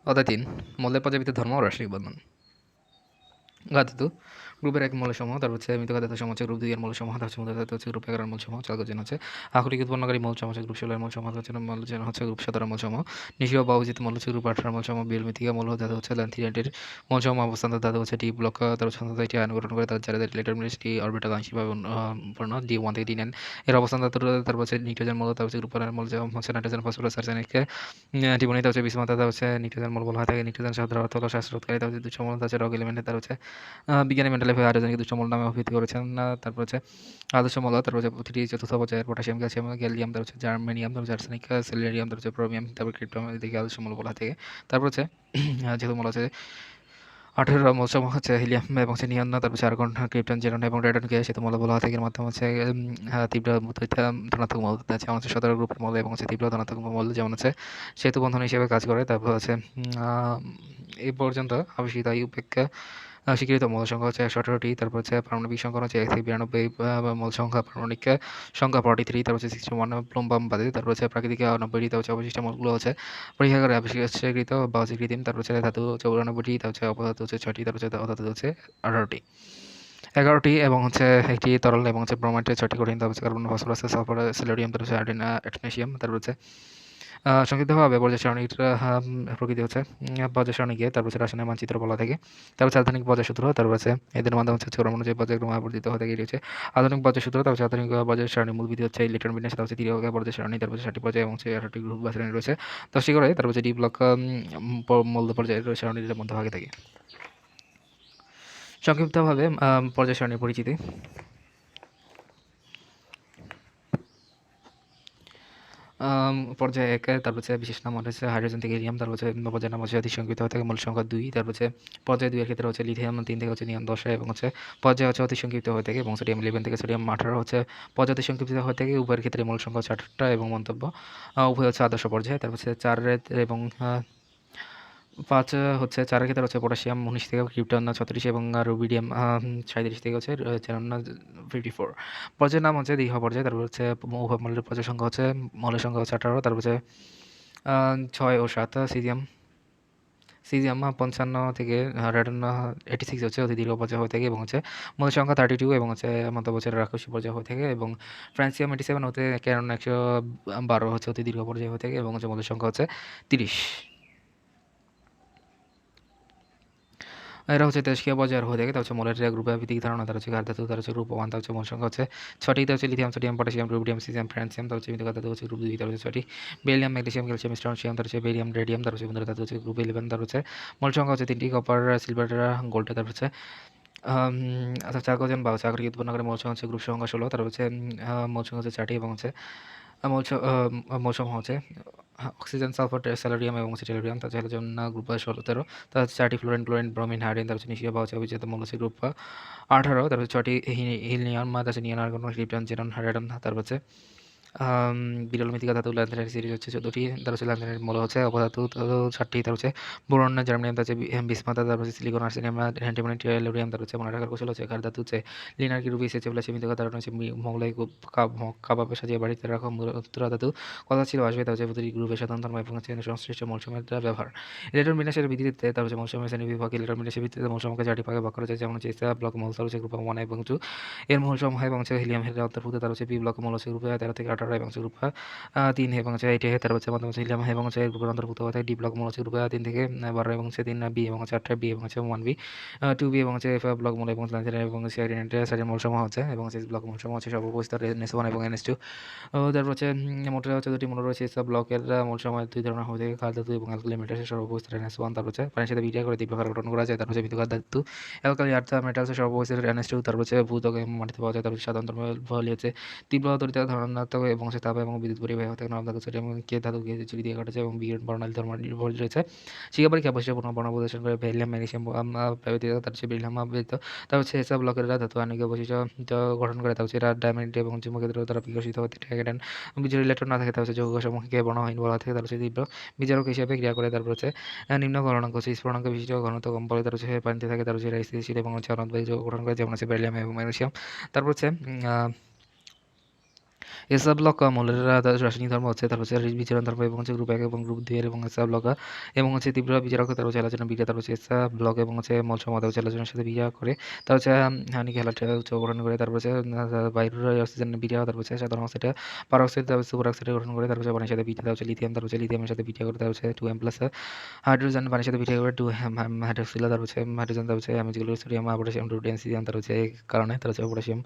অধ্যায় ৩ মৌলের পর্যায়ভিত্তিক ধর্ম ও রাসায়নিক বন্ধন। ধাতু গ্রুপের এক মৌলের সমূহ, তারপর হচ্ছে মৃত ধাতু সমূহ হচ্ছে গ্রুপ ২ এর মৌলের সমূহ, তার হচ্ছে মূল ধাতু হচ্ছে গ্রুপ ১১ এর মৌল সমূহ, চালকোজেন হচ্ছে আকরিক উৎপন্নকারী মৌল সমূহ হচ্ছে গ্রুপ ১৬ এর মৌল সমূহ, হচ্ছে মৌলজেন হচ্ছে গ্রুপ ১৭ এর মৌল সমূহ, নিষ্ক্রিয় বা অবিজিত মৌল হচ্ছে গ্রুপ ১৮ এর মৌল সমূহ, বিএল মৃত্তিকা মৌল ধাতু হচ্ছে ল্যান্থিয়েটের মৌল সমূহ, অবস্থান্তর ধাতু হচ্ছে ডি ব্লক, তার সাধারণত এটি আয়ন গঠন করে, তার যারা ইলেকট্রন ডি অরবিটাল আংশিকভাবে পূর্ণ D1 থেকে D9 এর অবস্থান ধাতু, তারপর হচ্ছে নিউট্রোজেন মৌল, তারপর হচ্ছে গ্রুপ ১ এর মৌল যেমন হচ্ছে নাইট্রোজেন, ফসফরাস, আর্সেনিককে টিমনিতে হচ্ছে বিস্ময়তা হচ্ছে নিউট্রোজেন মৌল বলা হয় থাকে। নিউট্রোজেন শব্দের অর্থ হলো শ্বাসরোধকারী, হচ্ছে দুঃসমল হচ্ছে রক এলিমেন্টের, তার হচ্ছে বিজ্ঞানী মেন্ডেলেভ হাইড্রোজেনকে দুঃসমল নামে অভিহিত করেছেন। তারপর হচ্ছে আদর্শ মৌল, তারপর হচ্ছে প্রতিটি চতুর্থ পর্যায়ের পটাশিয়াম, ক্যালসিয়াম, গ্যালিয়াম, তারপর হচ্ছে জার্মেনিয়াম, তারপর হচ্ছে আর্সেনিক, সেলেরিয়াম, তারপর হচ্ছে ক্রোমিয়াম, তারপর ক্রিপ্টন, এদিকে আদর্শ মৌল বলা থাকে। তারপর হচ্ছে যেহেতু মৌল আছে 18 মৌল সমূহ হচ্ছে হিলিয়াম এবং হচ্ছে নিয়ন, তারপর হচ্ছে আর্গন, ক্রিপ্টন, জেরন এবং রেডনকে সেতু মৌল বলা হয় থাকে। এর মাধ্যমে হচ্ছে তীব্র ধনাত্মক মৌল আছে, যেমন হচ্ছে 17 গ্রুপের মৌল এবং হচ্ছে তীব্র ধনাত্মক মৌল যেমন হচ্ছে সেতু বন্ধন হিসেবে কাজ করে। তারপর হচ্ছে এই পর্যন্ত আবিষ্কৃত ইউপেক স্বীকৃত মৌল সংখ্যা হচ্ছে 118টি। তারপর হচ্ছে পারমাণবিক সংখ্যা হচ্ছে 1 থেকে 92 মৌল সংখ্যা, পারমাণবিক সংখ্যা 43, তারপর হচ্ছে 61 প্লুম বাদে। তারপর হচ্ছে প্রাকৃতিক 90টি, তারপর হচ্ছে অবশিষ্ট মৌলগুলো হচ্ছে পরীক্ষাগারে আবিষ্কৃত বা হচ্ছে কৃত্রিম। তারপর হচ্ছে ধাতু 94টি, তারপর হচ্ছে অপধাতু হচ্ছে 6টি, তারপর হচ্ছে অধাতু হচ্ছে 18টি, 11টি এবং হচ্ছে একটি তরল এবং হচ্ছে ব্রোমাইড 6টি কঠিন, তারপর হচ্ছে কার্বন, ফসফরাস, সালফার, সিলোডিয়াম, তারপর হচ্ছে আয়োডিন, টেকনেশিয়াম। তারপর হচ্ছে সংক্ষিপ্তভাবে পর্যায় সারণীর প্রকৃতি হচ্ছে পর্যায় সারণীকে তারপর হচ্ছে রাসায়নিক মানচিত্র বলা থাকে। তারপর হচ্ছে আধুনিক পর্যায় সূত্র, তারপর হচ্ছে এদের মাধ্যমে হচ্ছে চক্র অনুযায়ী পর্যায়ক্রম আবর্তিত হয়ে থাকে। এটি হচ্ছে আধুনিক পর্যায় সূত্র। তারপর হচ্ছে আধুনিক পর্যায় সারণীর মূল বিধি হচ্ছে ইলেকট্রন বিন্যাস, তারপর হচ্ছে তির্যক পর্যায় সারণী, তারপর হচ্ছে 7টি পর্যায় এবং হচ্ছে 18টি গ্রুপ বা শ্রেণী রয়েছে 10টি করে। তারপর হচ্ছে ডি ব্লক মূল পর্যায়ের সারণীর মধ্যে ভাগে থাকে। সংক্ষিপ্তভাবে পর্যায় সারণীর পরিচিতি। পর্যায় ১, তারপর হচ্ছে বিশেষ নাম হচ্ছে হাইড্রোজেন থেকে হিলিয়াম, তারপর হচ্ছে পর্যায়ের নাম হচ্ছে অতিসংক্ষিপ্ত হয়ে থাকে মূল সংখ্যা 2, তারপর হচ্ছে পর্যায় 2 এর ক্ষেত্রে হচ্ছে লিথিয়াম 3 থেকে হচ্ছে নিয়ন 10 এবং হচ্ছে পর্যায় হচ্ছে অতিসংক্ষিপ্ত হয়ে থাকে এবং সোডিয়াম 11 থেকে সোডিয়াম 18 হচ্ছে পর্যায় অতিসংক্ষিপ্ত হয়ে থাকে। উভয়ের ক্ষেত্রে মূল সংখ্যা হচ্ছে 18টা এবং মন্তব্য উভয় হচ্ছে আদর্শ পর্যায়ে। তারপর হচ্ছে 4 এবং 5 হচ্ছে 4 এর ক্ষেত্রে হচ্ছে পটাশিয়াম 19 থেকে ক্রিপ্টন 36 এবং রুবিডিয়াম 37 থেকে হচ্ছে চেরন 54। পর্যায়ের নাম হচ্ছে দীর্ঘ পর্যায়। তারপর হচ্ছে উভয় মৌলের পর্যায় সংখ্যা হচ্ছে মৌলের সংখ্যা হচ্ছে 18। তারপর হচ্ছে 6 ও 7 সিজিয়াম 55 থেকে রেডন 86 হচ্ছে অতি দীর্ঘ পর্যায় হয়ে থাকে এবং হচ্ছে মৌলের সংখ্যা 32 এবং হচ্ছে মধ্য বছরের 81 পর্যায় হয়ে থাকে এবং ফ্রান্সিয়াম 87 হতে ক্যারন 112 হচ্ছে অতি দীর্ঘ পর্যায় হয়ে থাকে এবং হচ্ছে মৌলের সংখ্যা হচ্ছে 30। এরা হচ্ছে তেজস্ক্রিয় পর্যায়ের হয়ে থাকে। তার হচ্ছে মৌলের গ্রুপের ভিত্তিক ধারণা, তার হচ্ছে ধাতু, তার হচ্ছে গ্রুপ 1, তার হচ্ছে মৌল সংখ্যা হচ্ছে 6টি, তার হচ্ছে lithium, sodium, potassium, rubidium, caesium, francium, তার হচ্ছে মৃত ধাতু হচ্ছে গ্রুপ 2, তার হচ্ছে 6টি, বেরিলিয়াম, ম্যাগনেসিয়াম, ক্যালসিয়াম, স্ট্রনশিয়াম, তার হচ্ছে বেরিয়াম, রেডিয়াম, তার হচ্ছে বন্ধুরা ধাতু হচ্ছে গ্রুপ 11, তার হচ্ছে মৌল সংখ্যা হচ্ছে 3টি, কপার, সিলভার, গোল্ড, তারপর হচ্ছে আচ্ছা চারকোজেন বা হচ্ছে আকরিক উৎপন্ন করে মৌল সংখ্যা হচ্ছে গ্রুপ সংখ্যা 16, তারপর হচ্ছে মৌল সংখ্যা হচ্ছে 4টি এবং হচ্ছে মৌলসমূহ হচ্ছে অক্সিজেন, সালফার, স্যালোরিয়াম এবং হচ্ছে টেলোরিয়াম। তার হ্যালোজেন গ্রুপ 17। তার হচ্ছে 4টি ফ্লোরিন, ক্লোরিন, ব্রোমিন, হাইড্রোজেন, তার হচ্ছে নিষ্ক্রিয় বা হচ্ছে অবিচ্ছেদ্য মৌল হচ্ছে গ্রুপ 18। তার হচ্ছে 6টি হিলিয়াম, তার হচ্ছে নিয়ন, আর্গন, ক্রিপ্টন, জেরন, রেডন। তারপর হচ্ছে বিরল মৃত্তিকা ধাতু ল্যান্থেনাইট সিরিজ হচ্ছে 14টি। তার হচ্ছে ল্যান্থেনাইট মৌল হচ্ছে অপধাতু 7টি। তার হচ্ছে বোরন, জার্মানিয়াম, তার হচ্ছে বিসমাথ, তারপর হচ্ছে সিলিকন, আর্সেনিয়াম, অ্যান্টিমনি, টেলোরিয়াম। তার হচ্ছে মনে রাখার কৌশল হচ্ছে কার ধাতু হচ্ছে লিনার রুবি এসেছে বলে সীমিত কারণ হচ্ছে মৌলাই কাবাবে সাজিয়ে বাড়িতে রাখা মুদ্রা ধাতু কথা ছিল আসবে। তার হচ্ছে প্রতিটি গ্রুপের সাধারণ ধর্ম এবং হচ্ছে সংশ্লিষ্ট মৌসুমের ব্যবহার। ইলেকট্রন বিন্যাসের ভিত্তিতে তার হচ্ছে মৌসুমের শ্রেণী বিভাগ। ইলেকট্রন বিন্যাসের ভিত্তিতে মৌসুমকে 4টি ভাগে ভাগ করা যায়, যেমন হচ্ছে ব্লক মৌল, তার হচ্ছে গ্রুপ 1 এবং 2 এর মৌলসমূহ এবং হচ্ছে হিলিয়াম অন্তর্ভুক্ত। তার হচ্ছে বি ব্লক মৌল হচ্ছে গ্রুপ 13 থেকে 18 এবং হচ্ছে গ্রুপ 3 এবং হচ্ছে 8 তার হচ্ছে মধ্যম হচ্ছে হিলিয়াম এবং হচ্ছে গ্রুপের অন্তর্ভুক্ত হয়ে থাকে। ডি ব্লক মৌল হচ্ছে গ্রুপ 3 থেকে 12 এবং হচ্ছে 3 বি এবং হচ্ছে 8 বি এবং হচ্ছে 1 বি 2 বি এবং হচ্ছে এফ ব্লক মৌল এবং ল্যান্থেনাইট এবং সাইডের মৌলসমূহ হচ্ছে এবং হচ্ছে ব্লক মৌলসমূহ হচ্ছে সর্বপরিস্থিত NS1 এবং NS2। তারপর হচ্ছে মোটে হচ্ছে 2টি মৌল রয়েছে। সব ব্লকের মৌলসমূহ 2 ধরনের হয়ে থাকে, ক্ষার ধাতু এবং অ্যালকালি মেটালসের সর্বপরিস্থিত NS1। তারপর হচ্ছে পানির সাথে বিক্রিয়া করে তীব্র ক্ষার গঠন করা যায়। তারপর হচ্ছে মৃত ক্ষার ধাতু অ্যালকালি আর্থ মেটালসের সর্বপরিস্থিত NS2। তারপর হচ্ছে ভূত্বক এবং মাটিতে পাওয়া যায়। তারপর সাধারণত ফল হচ্ছে তীব্র তড়িৎ ধনাত্মক এবং হচ্ছে তাপ এবং বিদ্যুৎ পরিবাহী হতে নরম ধাতু সোডিয়াম কে ধাতুকে চুরি দিয়ে কাটা যায় এবং বিকিরণ বর্ণালী ধর্ম নির্ভর রয়েছে। শিক্ষা পরীক্ষা বৈশিষ্ট্যপূর্ণ বর্ণ প্রদর্শন করে বেরিলিয়াম, ম্যাগনেসিয়াম ব্যতীত তার হচ্ছে বেরিলিয়াম ব্যতীত তার হচ্ছে এসব ব্লকের ধাতু আণবিক বৈশিষ্ট্য গঠন করে। তার হচ্ছে এরা ডায়মন্ড এবং চুম্বকীয় দ্বারা বিকশিত হতে টাইটেন বিজোড় ইলেকট্রন না থাকে। তার হচ্ছে যৌগসমূহকে বর্ণহীন বলা থাকে। তার হচ্ছে তীব্র বিজারক হিসেবে ক্রিয়া করে। তারপর হচ্ছে নিম্ন গলনাঙ্ক হচ্ছে স্ফুটনাঙ্ক বিশিষ্ট ঘনত্ব কম পড়ে। তার হচ্ছে পানিতে থাকে। তার হচ্ছে এরা স্থিতিশীল এবং হচ্ছে অনন্তবাহী যৌগ গঠন করে, যেমন হচ্ছে বেরিলিয়াম এবং ম্যাগনেসিয়াম। তারপর হচ্ছে এসব ব্লক মৌলের রাসায়নিক ধর্ম হচ্ছে তার হচ্ছে বিচরণ ধর্ম এবং হচ্ছে গ্রুপ 1 এবং গ্রুপ 2 এর এবং এসব ব্লক এবং হচ্ছে তীব্র বিজারক তার হচ্ছে আলোচনা বিক্রিয়া তার হচ্ছে এসব ব্লক এবং হচ্ছে মৌল সমূহ তার হচ্ছে আলোচনার সাথে বিক্রিয়া করে তার হচ্ছে হানিকে হ্যালাইড উচ্চ গঠন করে তারপর হচ্ছে বায়ুর অক্সিজেন বিক্রিয়া তারপর হচ্ছে সাধারণ অক্সাইড পারঅক্সাইড তারপর সুপার অক্সাইড গঠন করে তারপর হচ্ছে পানির সাথে বিক্রিয়া তার হচ্ছে লিথিয়াম তার হচ্ছে লিথিয়ামের সাথে বিক্রিয়া করে তার হচ্ছে 2m প্লাস হাইড্রোজেন পানির সাথে বিক্রিয়া করে 2 হাইড্রোক্সিল তার হচ্ছে হাইড্রোজেন তার হচ্ছে অ্যামিজগুলো সোডিয়াম পটাশিয়াম রুবিডিয়াম সিজিয়াম তার হচ্ছে এই কারণে তার হচ্ছে পটাশিয়াম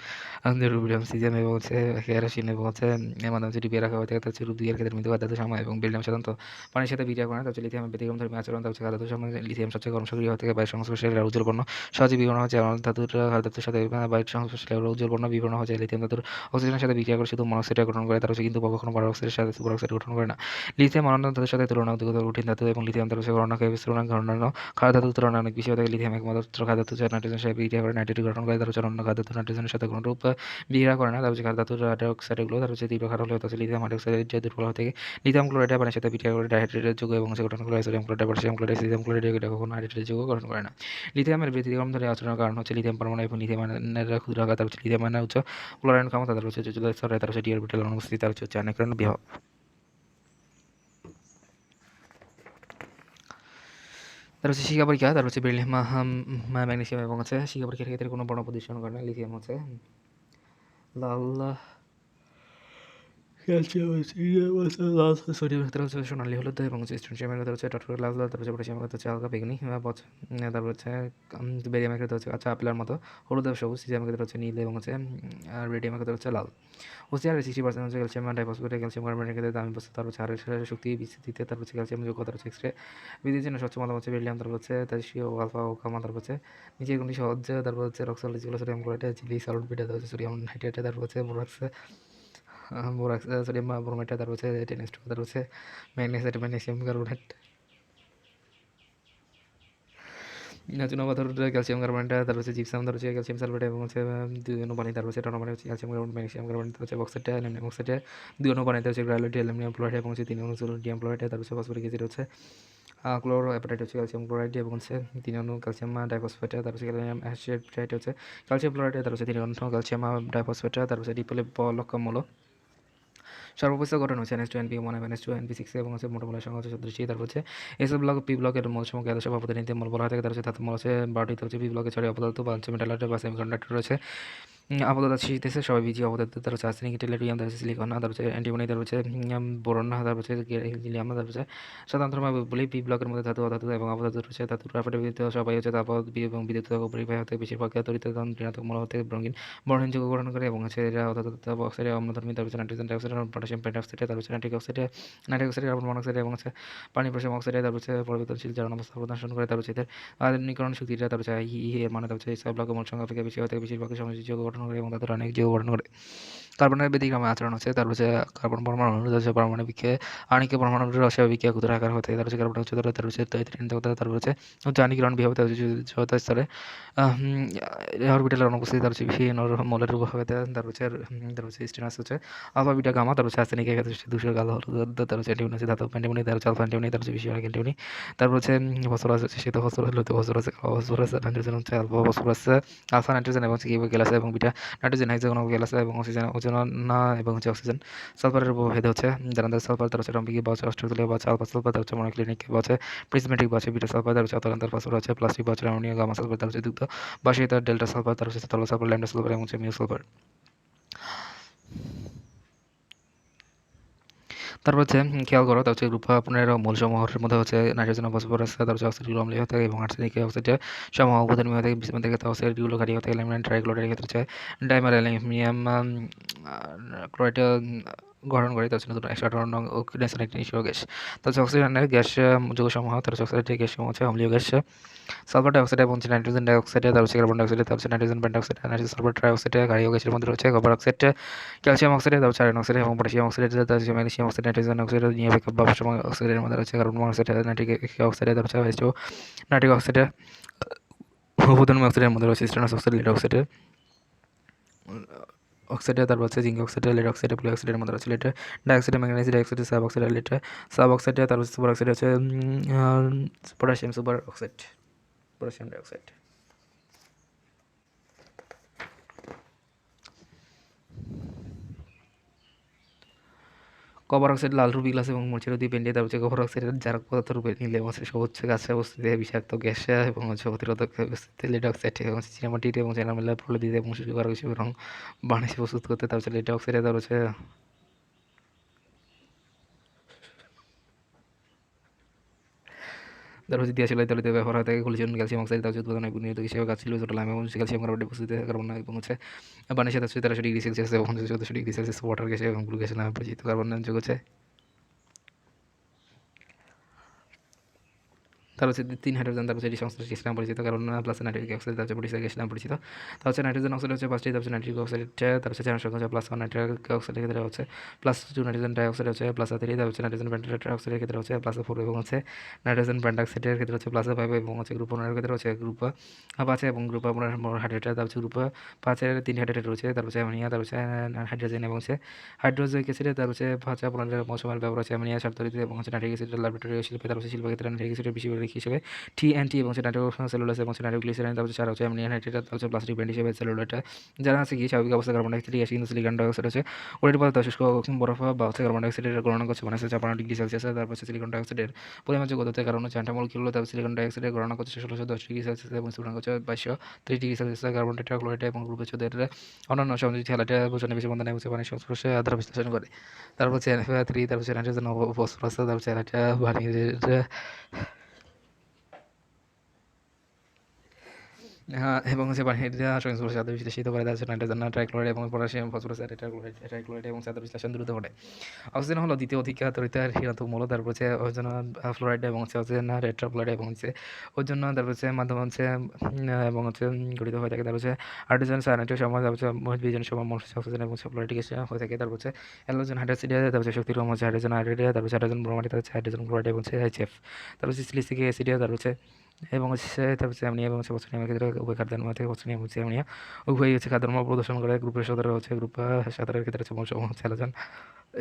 রুবিডিয়াম সিজিয়াম এবং হচ্ছে কেরোসিন এবং হচ্ছে এর মাধ্যমে হচ্ছে ডিপিয়ে রাখা হয়ে থাকে তার হচ্ছে রূপ 2 এর ক্ষেত্রে মৃত্যু ধাতু সময় এবং বেরিলিয়াম সাধারণত পানির সাথে বিক্রিয়া করে না তার হচ্ছে লিথিয়ামের ব্যতিক্রমধর্মী আচরণ তার হচ্ছে ধাতু সময় লিথিয়াম সবচেয়ে কম সক্রিয় হয়ে থাকে বায়ুর সংস্পর্শে এরা উজ্জ্বল বর্ণ সহজে বিবর্ণ হচ্ছে ধাতুর ধাতুর সাথে বায়ুর সংস্পর্শে এরা উজ্জ্বল বর্ণ বিবর্ণ হচ্ছে লিথিয়াম ধাতুর অক্সিজেনের সাথে বিক্রিয়া করে শুধু মনোক্সাইড গঠন করে তার হচ্ছে কিন্তু কখনো পারঅক্সাইডের সাথে সুপার অক্সাইড গঠন করে না লিথিয়াম অন্যান্য ধাতুর সাথে তুলনা কঠিন ধাতু এবং লিথিয়াম তার হচ্ছে গণনাকে বিস্তরণ অন্যান্য ক্ষার ধাতুর তুলনায় অনেক বেশি হয়ে থাকে লিথিয়াম একমাত্র ক্ষার ধাতু যা নাইট্রোজেনের সাথে বিক্রিয়া করে নাইট্রেট গঠন করে তার হচ্ছে অন্য ক্ষার ধাতু নাইট্রোজেনের সাথে কোনো রূপ বিক্রিয়া করে না তার হচ্ছে ক্ষার ধাতুর হাইড্রোক্সাইডগুলো তার হচ্ছে তীব্র ক্ষার হলে হচ্ছে লিথিয়াম হাইড্রোক্সাইডের যে দুর্বল হয়ে থাকে লিথিয়াম ক্লোরাইড পানির সাথে বিক্রিয়া করে ডাইহাইড্রেটের যৌগ এবং হচ্ছে গঠন করে sodium chloride potassium chloride caesium chloride এটা কখনো হাইড্রেটের যৌগ গঠন করে না লিথিয়ামের ব্যতিক্রম ধরে আচরণের কারণ হচ্ছে লিথিয়াম পরমাণু এবং লিথিয়াম আয়নের ক্ষুদ্র আকার তার হচ্ছে লিথিয়াম আয়নের উচ্চ ক্লোরাইড ক্ষমতা তার হচ্ছে যোজক স্তরে তার হচ্ছে ডি অরবিটাল অনুপস্থিতি তার হচ্ছে আয়নীকরণ বিভব তার হচ্ছে শিখা পরীক্ষা তার হচ্ছে বেরিলিয়াম ম্যাগনেসিয়াম এবং হচ্ছে শিখা পরীক্ষার ক্ষেত্রে কোনো বর্ণ প্রদর্শন করে না লিথিয়াম হচ্ছে লাল ক্যালসিয়াম লাল সোডিয়াম ক্ষেত্রে হচ্ছে সোনালি হলুদ এবং হচ্ছে স্ট্রোনশিয়ামের ক্ষেত্রে হচ্ছে টটর লাল তারপর হচ্ছে পটাশিয়ামের ক্ষেত্রে হচ্ছে হালকা বেগুনি তারপর হচ্ছে বেরিয়ামের ক্ষেত্রে হচ্ছে আচ্ছা আপেলের মতো হলুদ এবং সবুজ সিজিয়ামের ক্ষেত্রে হচ্ছে নীল এবং হচ্ছে আর রেডিয়ামের ক্ষেত্রে হচ্ছে লাল ওসিআর 60% হচ্ছে ক্যালসিয়াম ডাইফসফেট ক্যালসিয়াম কার্বনেটের ক্ষেত্রে দামি বস্তু তার হচ্ছে হাড়ের শক্তি বিস্তৃতিতে তারপর হচ্ছে ক্যালসিয়াম যোগ্য তার হচ্ছে এক্সরে বৃদ্ধির জন্য স্বচ্ছ মাধ্যম হচ্ছে বেরিলিয়াম তারপর হচ্ছে তার আলফা ও গামা তারপর হচ্ছে নিচে এগুলি সহজ তারপর হচ্ছে রক্সল যেগুলো সোডিয়াম ক্লোরাইড চিলি সলিড বিটা তারপর হচ্ছে সোডিয়াম নাইট্রেট তারপর হচ্ছে বোরাক্স সোডিয়াম ব্রোমাইড তারপর হচ্ছে টেনএস টু তারপর হচ্ছে ম্যাগনেসিয়াম কার্বনেট চুনা পাথর ক্যালসিয়াম কার্বনেট তারপর হচ্ছে জিপসাম তারপর হচ্ছে ক্যালসিয়াম সালফেট এবং হচ্ছে দুই অনু পানি তারপর হচ্ছে টনপানি হচ্ছে ক্যালসিয়াম কার্বনেট ম্যাগনেসিয়াম কার্বনেট তারপর হচ্ছে বক্সাইট অ্যালুমিনিয়াম অক্সাইড দুই অনু পানিতে হচ্ছে গ্রাইলোটি অ্যালুমিনিয়াম ক্লোরাইড এবং হচ্ছে 3 অনু সোডিয়াম ক্লোরাইড তারপর হচ্ছে ফসফরিক অ্যাসিড হচ্ছে ক্লোরো অ্যাপাটাইট হচ্ছে ক্যালসিয়াম ক্লোরাইড এবং হচ্ছে 3 অনু ক্যালসিয়াম ডাইফসফেট তারপর হচ্ছে ক্যালসিয়াম অ্যাসিড হচ্ছে ক্যালসিয়াম ক্লোরাইড তারপর হচ্ছে 3 অনু ক্যালসিয়াম ডাইফসফেট তারপর হচ্ছে ডিপলে লক্ষম মূল সর্বোচ্চ গঠন হচ্ছে NH2NP1 এবং NH2NP6 এবং হচ্ছে মোটামুটি সংখ্যা হচ্ছে 37 তারপর হচ্ছে এসব ব্লক পি ব্লকের মূল সমূহকে আদর্শ বা প্রতিনিধি মূল বলা হয় থাকে তার হচ্ছে ধাতু মূল হচ্ছে 12টি হচ্ছে পি ব্লকে 6টি অপদার্থ বা মেটালাইট বা সেমিকন্ডাক্টর রয়েছে আপাতত শীতেছে সবাই বিজি অবদার্থ তার হচ্ছে আর্সেনিক টেলেরিয়াম তার হচ্ছে সিলিকন তার হচ্ছে অ্যান্টিমনি তার হচ্ছে বোরন তার হচ্ছে হিলিয়াম তার হচ্ছে সাধারণত বলি পি ব্লকের মধ্যে ধাতু অধাতু এবং অপদার্থ রয়েছে ধাতুর গ্রাফেটের ভিত্তিতে সবাই হচ্ছে তাপদ এবং বিদ্যুৎ পরিবাহী হতে বেশিরভাগ তরিত ঋণাত্মক মূল হতে রঙিন বর্ণহীন যৌগ গঠন করে এবং হচ্ছে এরা অধাতু অক্সাইডে অম্লধর্মী তার হচ্ছে নাইট্রোজেন ডাইঅক্সাইড পটাশিয়াম পেন্টঅক্সাইড তার হচ্ছে নাইট্রিক অক্সাইড কার্বন মনোক্সাইড এবং হচ্ছে পানি পটাশিয়াম অক্সাইড তার হচ্ছে পরিবর্তনশীল জারণ অবস্থা প্রদর্শন করে তার হচ্ছে এদের আধুনিকরণ শক্তিটা তার হচ্ছে এর মানে তার হচ্ছে সব ব্লকের মোট সংখ্যা অপেক্ষা বেশি হতে বেশিরভাগ সময় যৌগ গঠন করে এবং তাদের অনেক যৌগ গঠন করে কার্বনের ব্যতিক্রমে আচরণ হচ্ছে তার হচ্ছে কার্বন পরমাণু হচ্ছে পারমাণবিক আণবিক পরমাণুর অস্বাভাবিক ক্ষুদ্র আকার হতে তার হচ্ছে কার্বন হচ্ছে তার হচ্ছে তারপর হচ্ছে আণবিকরণ বিভাগ তার হচ্ছে যৌথ স্তরে অরবিটালের অনুপস্থিতি তার হচ্ছে বিভিন্ন মৌলের রূপ হবে তার হচ্ছে স্টেনাস হচ্ছে আলফা বিটা গামা তার হচ্ছে আর্সেনিক একাত্তর দুশো কালো হলুদ তার হচ্ছে অ্যান্টিমনি ধাতু অ্যান্টিমনি তার হচ্ছে আলফা অ্যান্টিমনি তার হচ্ছে বেশি অনেক অ্যান্টিমনি তারপর হচ্ছে ফসফরাস হচ্ছে শীত ফসফরাস লুত ফসফরাস ফসফরাস নাইট্রোজেন হচ্ছে আলফা ফসফরাস আলফা নাইট্রোজেন এবং হচ্ছে গ্যাস এবং বিটা নাইট্রোজেন হাইড্রোজেন গ্যাস এবং অক্সিজেন ওজন না এবং হচ্ছে অক্সিজেন সালফারের ভেদ হচ্ছে যারা সালফার তার হচ্ছে রম্বিক বা হচ্ছে অস্ট্রেলিয়া বা হচ্ছে আলফা সালফার তার হচ্ছে মনোক্লিনিক বা হচ্ছে প্রিজমেটিক বা হচ্ছে বিটা সালফার তার হচ্ছে অতলান্তর ফসফর হচ্ছে প্লাস্টিক বা হচ্ছে অ্যামোনিয়া গামা সালফার তার হচ্ছে যুক্ত বা সেই তার ডেল্টা সালফার তার হচ্ছে তরল সালফার ল্যামডা সালফার এবং হচ্ছে মিউ সালফার তারপর হচ্ছে খেয়াল করো তার হচ্ছে গ্রুপ আপনার মূলসমূহের মধ্যে হচ্ছে নাইট্রোজেন ফসফরাস তার হচ্ছে অক্সিজেন অম্লীয় হয়ে থাকে এবং আর্সেনিক অক্সাইড সমূহ উপধর্মী হয়ে থাকে বিস্মেন্টের ক্ষেত্রে অক্সাইডগুলো ঘাটি হয়ে থাকে অ্যালুমিনিয়াম ট্রাইক্লোরাইডের ক্ষেত্রে হচ্ছে ডাইমার অ্যালুমিনিয়াম ক্লোরাইড গঠন করে তার হচ্ছে নতুন 158 নং অক্সিডেশন একটি নিষ্ক্রিয় গ্যাস তার হচ্ছে অক্সিজেনের গ্যাস যৌগসমূহ তার হচ্ছে অক্সাইডের গ্যাস সমূহ হচ্ছে অম্লীয় গ্যাস সালফার ডাইঅক্সাইড এবং নাইট্রোজেন ডাইঅক্সাইড তার হচ্ছে কার্বন ডাইঅক্সাইড তার হচ্ছে nitrogen pentoxide nitrogen sulphur trioxide ক্ষারীয় গ্যাসের মধ্যে রয়েছে কপার অক্সাইড ক্যালসিয়াম অক্সাইড তার হচ্ছে আয়রন অক্সাইড এবং পটাশিয়াম অক্সাইড তার হচ্ছে ম্যাগনেসিয়াম অক্সাইড নাইট্রোজেন অক্সাইড নিয়ে বা অক্সাইডের মধ্যে রয়েছে কার্বন মনোক্সাইড নাইট্রিক অক্সাইড তার হচ্ছে নাইট্রিক অক্সাইড উপধর্মী অক্সাইডের মধ্যে রয়েছে stannous oxide lead oxide oxide তারপর হচ্ছে জিঙ্ক অক্সাইড লেড অক্সাইড প্লে অক্সাইডের মধ্যে রয়েছে lead dioxide magnesium dioxide sub oxide lead sub oxide তারপর হচ্ছে সুপার অক্সাইড হচ্ছে potassium super oxide potassium dioxide copper oxide লাল রুবি গ্লাস এবং মরিচের দিয়ে পেন্টে তার হচ্ছে কপার অক্সাইডের জারক পদার্থ রূপে নিলে হচ্ছে সবুজ গাছের অবস্থিতে বিষাক্ত গ্যাস এবং হচ্ছে প্রতিরোধক লেড অক্সাইড এবং সিনেমাটিট এবং চ্যানামেলা প্রলে দিতে এবং সুযোগ হিসেবে রং বানিয়ে প্রস্তুত করতে তার হচ্ছে লেড অক্সাইডে তার হচ্ছে তার হচ্ছে দিয়াশিল তৈরিতে ব্যবহার হয় থাকে ক্যালসিয়াম ক্যালসিয়াম অক্সাইড তার হচ্ছে উৎপাদনে নিয়মিত হিসেবে গাছ ছিল ছোট লাইম এবং ক্যালসিয়াম কার্বনেট উপস্থিত কার্বন এবং হচ্ছে বানিয়ে সাথে 1300 ডিগ্রি সেলসিয়াস এবং 1400 ডিগ্রি সেলসিয়াস ওয়াটার গ্যাস এবং গ্লু গ্যাস নামে পরিচিত কার্বন যোগ হচ্ছে তার হচ্ছে 3 হাইড্রোজেন তার হচ্ছে এটি সংশ্লিষ্ট গ্যাস নামে পরিচিত কারণ প্লাস নাইট্রিক অক্সাইড তার হচ্ছে পরিষ্কার গ্যাস নামে পরিচিত তার হচ্ছে নাইট্রোজেন অক্সাইড হচ্ছে 5টি তার হচ্ছে নাইট্রিক অক্সাইড তার হচ্ছে 4 সংখ্যা প্লাস 1 নাইট্রিক অক্সাইডের ক্ষেত্রে হচ্ছে +2 নাইট্রোজেন ডাইঅক্সাইড হচ্ছে +3 তার হচ্ছে নাইট্রোজেন পেন্টাটেট অক্সাইডের ক্ষেত্রে হচ্ছে +4 এবং হচ্ছে নাইট্রোজেন পেন্টাক্সাইডের ক্ষেত্রে হচ্ছে +5 এবং হচ্ছে গ্রুপ 1 এর ক্ষেত্রে হচ্ছে গ্রুপ 5 এবং গ্রুপ আপনার হাইড্রেটেড তার হচ্ছে গ্রুপ 5 এর 3 হাইড্রেটেড রয়েছে তার হচ্ছে অ্যামোনিয়া তার হচ্ছে হাইড্রোজেন এবং হচ্ছে হাইড্রোজেনিক অ্যাসিডে তার হচ্ছে 5 আপনার মৌসুমের ব্যবহার হচ্ছে অ্যামোনিয়া সার তৈরিতে এবং হচ্ছে নাইট্রিক অ্যাসিড ল্যাবরেটরি শিল্পে তার হচ্ছে শিল্পক্ষেত্রে নাইট্রিক অ্যাসিডের বেশি হিসেবে TNT এবং নাইট্রোসেলুলোজ এবং নাইট্রোগ্লিসারিন তার হচ্ছে সার হচ্ছে অ্যামোনিয়া নাইট্রেট হচ্ছে প্লাস্টিক ব্যান্ড হিসেবে সেলুলোজটা যারা আছে কি স্বাভাবিক অবস্থা কার্বন ডাইঅক্সাইড গ্যাস কিন্তু সিলিকন ডাইঅক্সাইড হচ্ছে ওই পদার্থ শুষ্ক বরফ বা হচ্ছে কার্বন ডাইঅক্সাইডের গণনা করছে মানে হচ্ছে 56 ডিগ্রি সেলসিয়াস তারপর হচ্ছে সিলিকন ডাইঅক্সাইডের পরিমাণ যোগ্যতার কারণ হচ্ছে আন্টামলিকুলার তারপর সিলিকন ডাইঅক্সাইডের গণনা করছে 1610 ডিগ্রি সেলসিয়াস এবং সিলিকন হচ্ছে 2230 ডিগ্রি সেলসিয়াস কার্বন টেট্রাক্লোরাইড এবং গ্রুপে চোদের অন্যান্য সংযোজিত হেলাটা ভূষণে বেশি বন্ধনে হচ্ছে পানির সংস্পর্শে আধার বিশ্লেষণ করে তারপর হচ্ছে NF3 তারপর হচ্ছে নাইট্রোজেন ফসফরাস তারপর হচ্ছে হেলাটা বানিয়ে হ্যাঁ, এবং হচ্ছে পানির সংস্পর্শে সাথে বিশ্লেষিত করে তার হচ্ছে নাইট্রোজেন ট্রাইক্লোরাইড এবং পটাশিয়াম ফসফরাস ট্রাইক্লোরাইড এবং সাথে বিশ্লেষণ দ্রুত ঘটে অক্সিজেন হলো দ্বিতীয় অধিক তরিতার হীরাত্মক মৌল তারপর হচ্ছে ওজন ফ্লোরাইড এবং হচ্ছে অক্সিজেন টেট্রাফ্লোরাইড এবং হচ্ছে ওজন তারপর হচ্ছে মাধ্যমে হচ্ছে এবং হচ্ছে গঠিত হয়ে থাকে তারপর হচ্ছে হাইড্রোজেন সায়ানাইডের সময় তারপর হচ্ছে মোহিত বিজন সময় মনোক্সাইড অক্সিজেন এবং ফ্লোরাইড গ্যাস হয়ে থাকে তারপর হচ্ছে হ্যালোজেন হাইড্রোক্সাইড তারপর হচ্ছে শক্তির হচ্ছে হাইড্রোজেন হাইড্রেট তারপর হচ্ছে হাইড্রোজেন ব্রোমাইড তারপর হচ্ছে হাইড্রোজেন ক্লোরাইড এবং হচ্ছে HF তারপর হচ্ছে সিলিসিক অ্যাসিড তারপর হচ্ছে এবং হচ্ছে তারপর হচ্ছে অ্যামোনিয়া এবং হচ্ছে পটাশিয়ামের ক্ষেত্রে উভয় খাদ্যান্ম থেকে পটাশিয়াম হচ্ছে অ্যামোনিয়া উভয়ই হচ্ছে খাদ্যান্ম প্রদর্শন করে গ্রুপের সদরে হচ্ছে গ্রুপ 17 ক্ষেত্রে হচ্ছে মৌসুম হচ্ছে হ্যালোজেন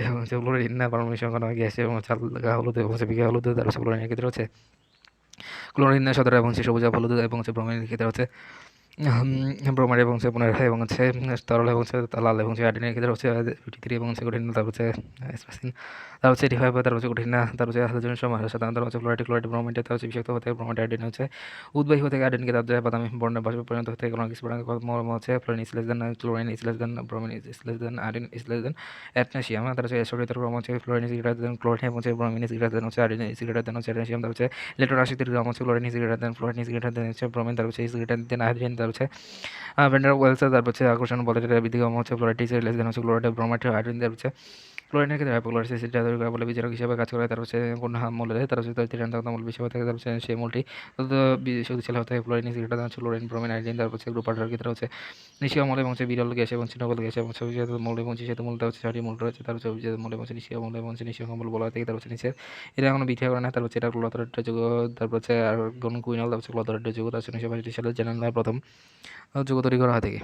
এবং হচ্ছে ফ্লোরিন না পারমাণবিক সংখ্যা নয় গ্যাস এবং হালকা হলুদ এবং হচ্ছে বিঘা হলুদ তার হচ্ছে ফ্লোরিনের ক্ষেত্রে হচ্ছে ক্লোরিন সদর এবং হচ্ছে সবুজ হলুদ এবং হচ্ছে ব্রোমিনের ক্ষেত্রে হচ্ছে ব্রোমাইড এবং হচ্ছে পুনরায় এবং হচ্ছে তরল এবং হচ্ছে লাল এবং হচ্ছে আয়োডিনের ক্ষেত্রে হচ্ছে 53 এবং হচ্ছে কঠিন তারপর হচ্ছে স্পাসিন তার হচ্ছে 85 তার হচ্ছে কঠিন তার হচ্ছে হাইড্রোজেনের সময় সাধারণত হচ্ছে ক্লোরাইড ব্রোমাইড তার হচ্ছে বিষাক্ত হতে ব্রোমাইড আয়োডিন হচ্ছে উদ্বাহী হতে আয়োডিনকে তার যায় বাদামি বর্ণের বাষ্পে পরিণত হতে কোনো কিছু মর্ম হচ্ছে fluorine is less than chlorine is less than bromine is less than iodine is less than অ্যাটনাসিয়াম তার হচ্ছে সোডিয়াম ক্রম হচ্ছে fluorine is greater than chlorine এবং হচ্ছে ব্রোমিন ইস গ্রেটার দেন হচ্ছে আয়োডিন ইস গ্রেটার দেন হচ্ছে অ্যাটনাসিয়াম তার হচ্ছে ইলেকট্রন রাশিতে গ্রাম হচ্ছে chlorine is greater then fluorine is greater দেন হচ্ছে ব্রোমিন তার হচ্ছে ইস গ্রেটার দেন হাইড্রোজেন তার হচ্ছে ভেন্ডার ওয়েলস তারপর হচ্ছে আকর্ষণ বলের বিধিগম হচ্ছে ফ্লোরাইড ইস লেস দেন হচ্ছে ক্লোরাইড ব্রোমাইড হাইড্রোজেন তার হচ্ছে ক্লোরিনের ক্ষেত্রে হাইপোক্লোরাইড অ্যাসিডটা তৈরি করা বলে বিজারক হিসেবে কাজ করে তার হচ্ছে কোন মূল্য দেয় তার হচ্ছে তৃতীয়ান্তক মূল হিসেবে থাকে তার হচ্ছে সেই মূলটি তত শক্তিশালী হতে হয় ফ্লোরিন ইসিটা হচ্ছে ক্লোরিন ব্রোমিন হাইড্রোজেন তারপর হচ্ছে গ্রুপ আঠারোর ক্ষেত্রে হচ্ছে নিষ্ক্রিয় মূল এবং হচ্ছে বিরল গ্যাস এবং নবল গ্যাস এবং সবিজাত মূল এবং সেতু মূলটা হচ্ছে 6টি মূল রয়েছে তার হচ্ছে অভিজাত মূল এবং নিষ্ক্রিয় মূল এবং নিষ্ক্রিয় মূল বলা থেকে তার হচ্ছে নিচে এটা এখনো বিক্রিয়া করে না তার হচ্ছে এটা ক্লোরাইড যুগ তারপর হচ্ছে আর্গন কুইনল তারপর হচ্ছে ক্লোরাইড যুগ তার হচ্ছে 1962 সালে জেনারেল প্রথম যুগ তৈরি করা হয় থেকে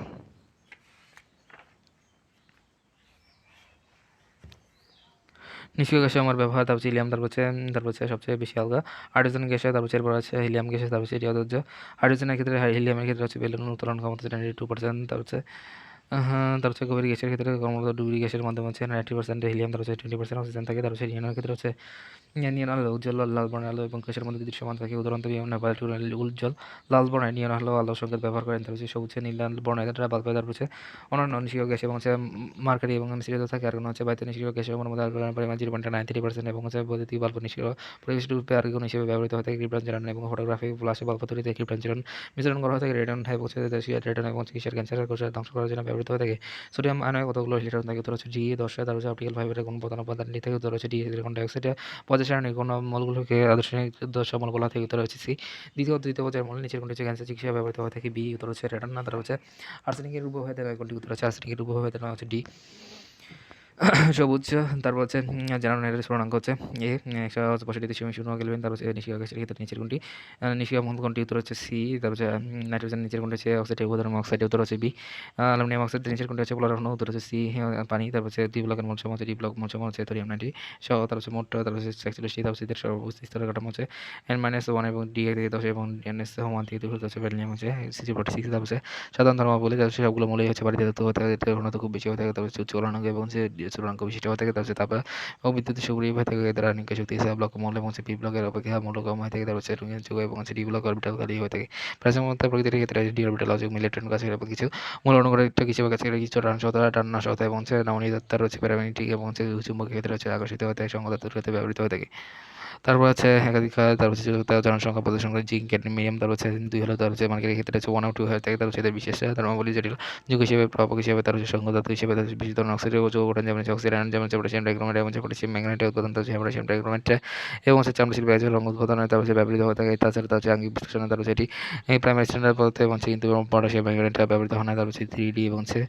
নিষ্ক্রিয় গ্যাসে আমার ব্যবহার তারপর হচ্ছে হিলিয়াম তারপর হচ্ছে সবচেয়ে বেশি আলগা হাইড্রোজেন গ্যাসে তারপর হচ্ছে এরপর আছে হিলিয়াম গ্যাসে তারপর হচ্ছে এটি অধৈর্য হাইড্রোজেনের ক্ষেত্রে হিলিয়ামের ক্ষেত্রে হচ্ছে বেলুন উত্তোলন ক্ষমতা 92% তার হচ্ছে হ্যাঁ তার হচ্ছে গভীর গ্যাসের ক্ষেত্রে কর্মরত ডুবুরি গ্যাসের মাধ্যমে হচ্ছে 90% হিলিয়াম তার হচ্ছে 20% অক্সিজেন থাকে তার হচ্ছে নিয়নের ক্ষেত্রে হচ্ছে নিয়ন আলো উজ্জ্বল লাল বর্ণের আলো এবং গ্যাসের মধ্যে দৃশ্যমান থাকে উদাহরণত উজ্জ্বল লাল বর্ণের নিয়ন আলো আলো সংকেত ব্যবহার করেন তার হচ্ছে সবুজ নীল লাল বর্ণের বাল্বে তারপর হচ্ছে অন্যান্য নিষ্ক্রিয় গ্যাস এবং হচ্ছে মার্কারি এবং মিশ্রিত থাকে আর হচ্ছে বায়ুতে নিষ্ক্রিয় গ্যাসের মধ্যে আর্গনের পরিমাণ 0.93% এবং হচ্ছে বৈদ্যুতিক বাল্ব নিষ্ক্রিয় পরিবেশ রূপে আর্গন হিসেবে ব্যবহৃত হয়ে থাকে ক্রিপ্টাঞ্জলন এবং ফটোগ্রাফি ফ্লাশে বাল্ব তৈরিতে ক্রিপ্টাঞ্জলন মিশ্রণ করা হয়ে থাকে রেডন হাইপ হচ্ছে দেশীয় রেডন এবং চিকিৎসার ক্যান্সারের কোষের ধ্বংস করার জন্য ব্যবহৃত হয়ে থাকে সোডিয়াম আয়নে কতগুলো ইলেকট্রন থাকে উত্তর হচ্ছে ডি 10 তার হচ্ছে অপটিক্যাল ফাইবারের কোন প্রধান উপাদান থেকে উত্তর হচ্ছে ডি সিলিকন ডাইঅক্সাইড পর্যায় সারণীর কোন মলগুলোকে আদর্শনিক 10 মল বলা থেকে উত্তর হচ্ছে সি দ্বিতীয় পর্যায়ের মল নিচের কোনটি হচ্ছে ক্যান্সার চিকিৎসা ব্যবহৃত হয়ে থাকে বি উত্তর হচ্ছে রেডন না তার হচ্ছে আর্সেনিকের রূপ হয়ে থাকে কোনটি উত্তর হচ্ছে আর্সেনিকের রূপ হয়ে থাকে হচ্ছে ডি সবুজ তারপর হচ্ছে জানানো নাইট্রোজেন পূর্ণাঙ্ক হচ্ছে এ 165.0 কেলভিন তারপর হচ্ছে নিষ্ক্রিয় গ্যাসের ক্ষেত্রে নিচের কোনটি নিষ্ক্রিয় মূল কোনটি উত্তর হচ্ছে সি তারপর হচ্ছে নাইট্রোজেন নিচের কোনটি হচ্ছে অক্সাইড উদাহরণ অক্সাইড উত্তর হচ্ছে বি অ্যালুমিনিয়াম অক্সাইড নিচের কোনটি হচ্ছে পোলার উত্তর হচ্ছে সি পানি তারপর হচ্ছে দ্বি ব্লকের মোট সময় হচ্ছে ডি ব্লক মোট সময় হচ্ছে থোরিয়াম 90 সহ তারপর হচ্ছে মোট তারপর হচ্ছে 41টি তারপর হচ্ছে সর্বোচ্চ স্তরের কাঠামো হচ্ছে N-1 এবং ডি থেকে 10 এবং NS1 থেকে 2 হচ্ছে ভ্যালিয়াম হচ্ছে CC46 তারপর হচ্ছে সাধারণ ধর্ম বলে তারপর সবগুলো মূলই হচ্ছে বাড়িতে তত্ত্ব হতে ঘনত্ব খুব বেশি হয়ে থাকে তারপর হচ্ছে উচ্চ গলনাঙ্ক এবং হচ্ছে চূড়াঙ্ক বিশিষ্ট হয়ে থাকে। তারপর তাপ ও বিদ্যুৎ সক্রিয় হয়ে থাকে। এদের আণবিক শক্তি এস ব্লক মৌল এবং পি ব্লকের অপেক্ষা মৌল কম হয়ে থাকে। তারপর রঙিন যৌগ এবং ডি ব্লক অরবিটাল খালি হয়ে থাকে। প্রাচীনতা প্রকৃতির ক্ষেত্রে ডি অরবিটাল অযোগ ইলেকট্রন কাছে এবং কিছু মূল অনুঘটক হিসেবে কাছে কিছু টান্নাসতা এবং নমনীয়তা রয়েছে প্যারাম্যাগনেটিক এবং চুম্বকীয় ক্ষেত্রে আকর্ষিত হয়ে থাকে। সংঘাতের ক্ষেত্রে ব্যবহৃত হয়ে থাকে। তারপর আছে একাধিক তারপর হচ্ছে জনসংখ্যা প্রদর্শন করে জিঙ্ক ক্যাডমিয়াম তারপর হচ্ছে 2 হলো তারপর হচ্ছে মার্কেটের ক্ষেত্রে হচ্ছে 1 ও 2 হয়ে থাকে। তারপর হচ্ছে এদের বিশেষ ধর্মাবলী জটিল যৌগ হিসেবে প্রাপক হিসেবে তার হচ্ছে সংঘাত হিসেবে তার বিশেষ ধরনের অক্সিজেন ও যৌগ গঠন যেমন অক্সিজেন যেমন পটাশিয়াম ডাইক্রোমেট এবং পটাশিয়াম ম্যাগনেটাইট উৎপাদন তার হচ্ছে পটাশিয়াম ডাইক্রোমেট এবং হচ্ছে চামড়া শিল্পে আছে রঙ উৎপাদনে তার হচ্ছে ব্যবহৃত হয়ে থাকে। তাছাড়া তার হচ্ছে আঙ্গিক বিশ্লেষণে তার হচ্ছে এটি প্রাইমারি স্ট্যান্ডার্ড পদ্ধতি এবং কিন্তু পটাশিয়াম ম্যাগনেটাইট ব্যবহৃত হয় না। তার হচ্ছে 3D এবং হচ্ছে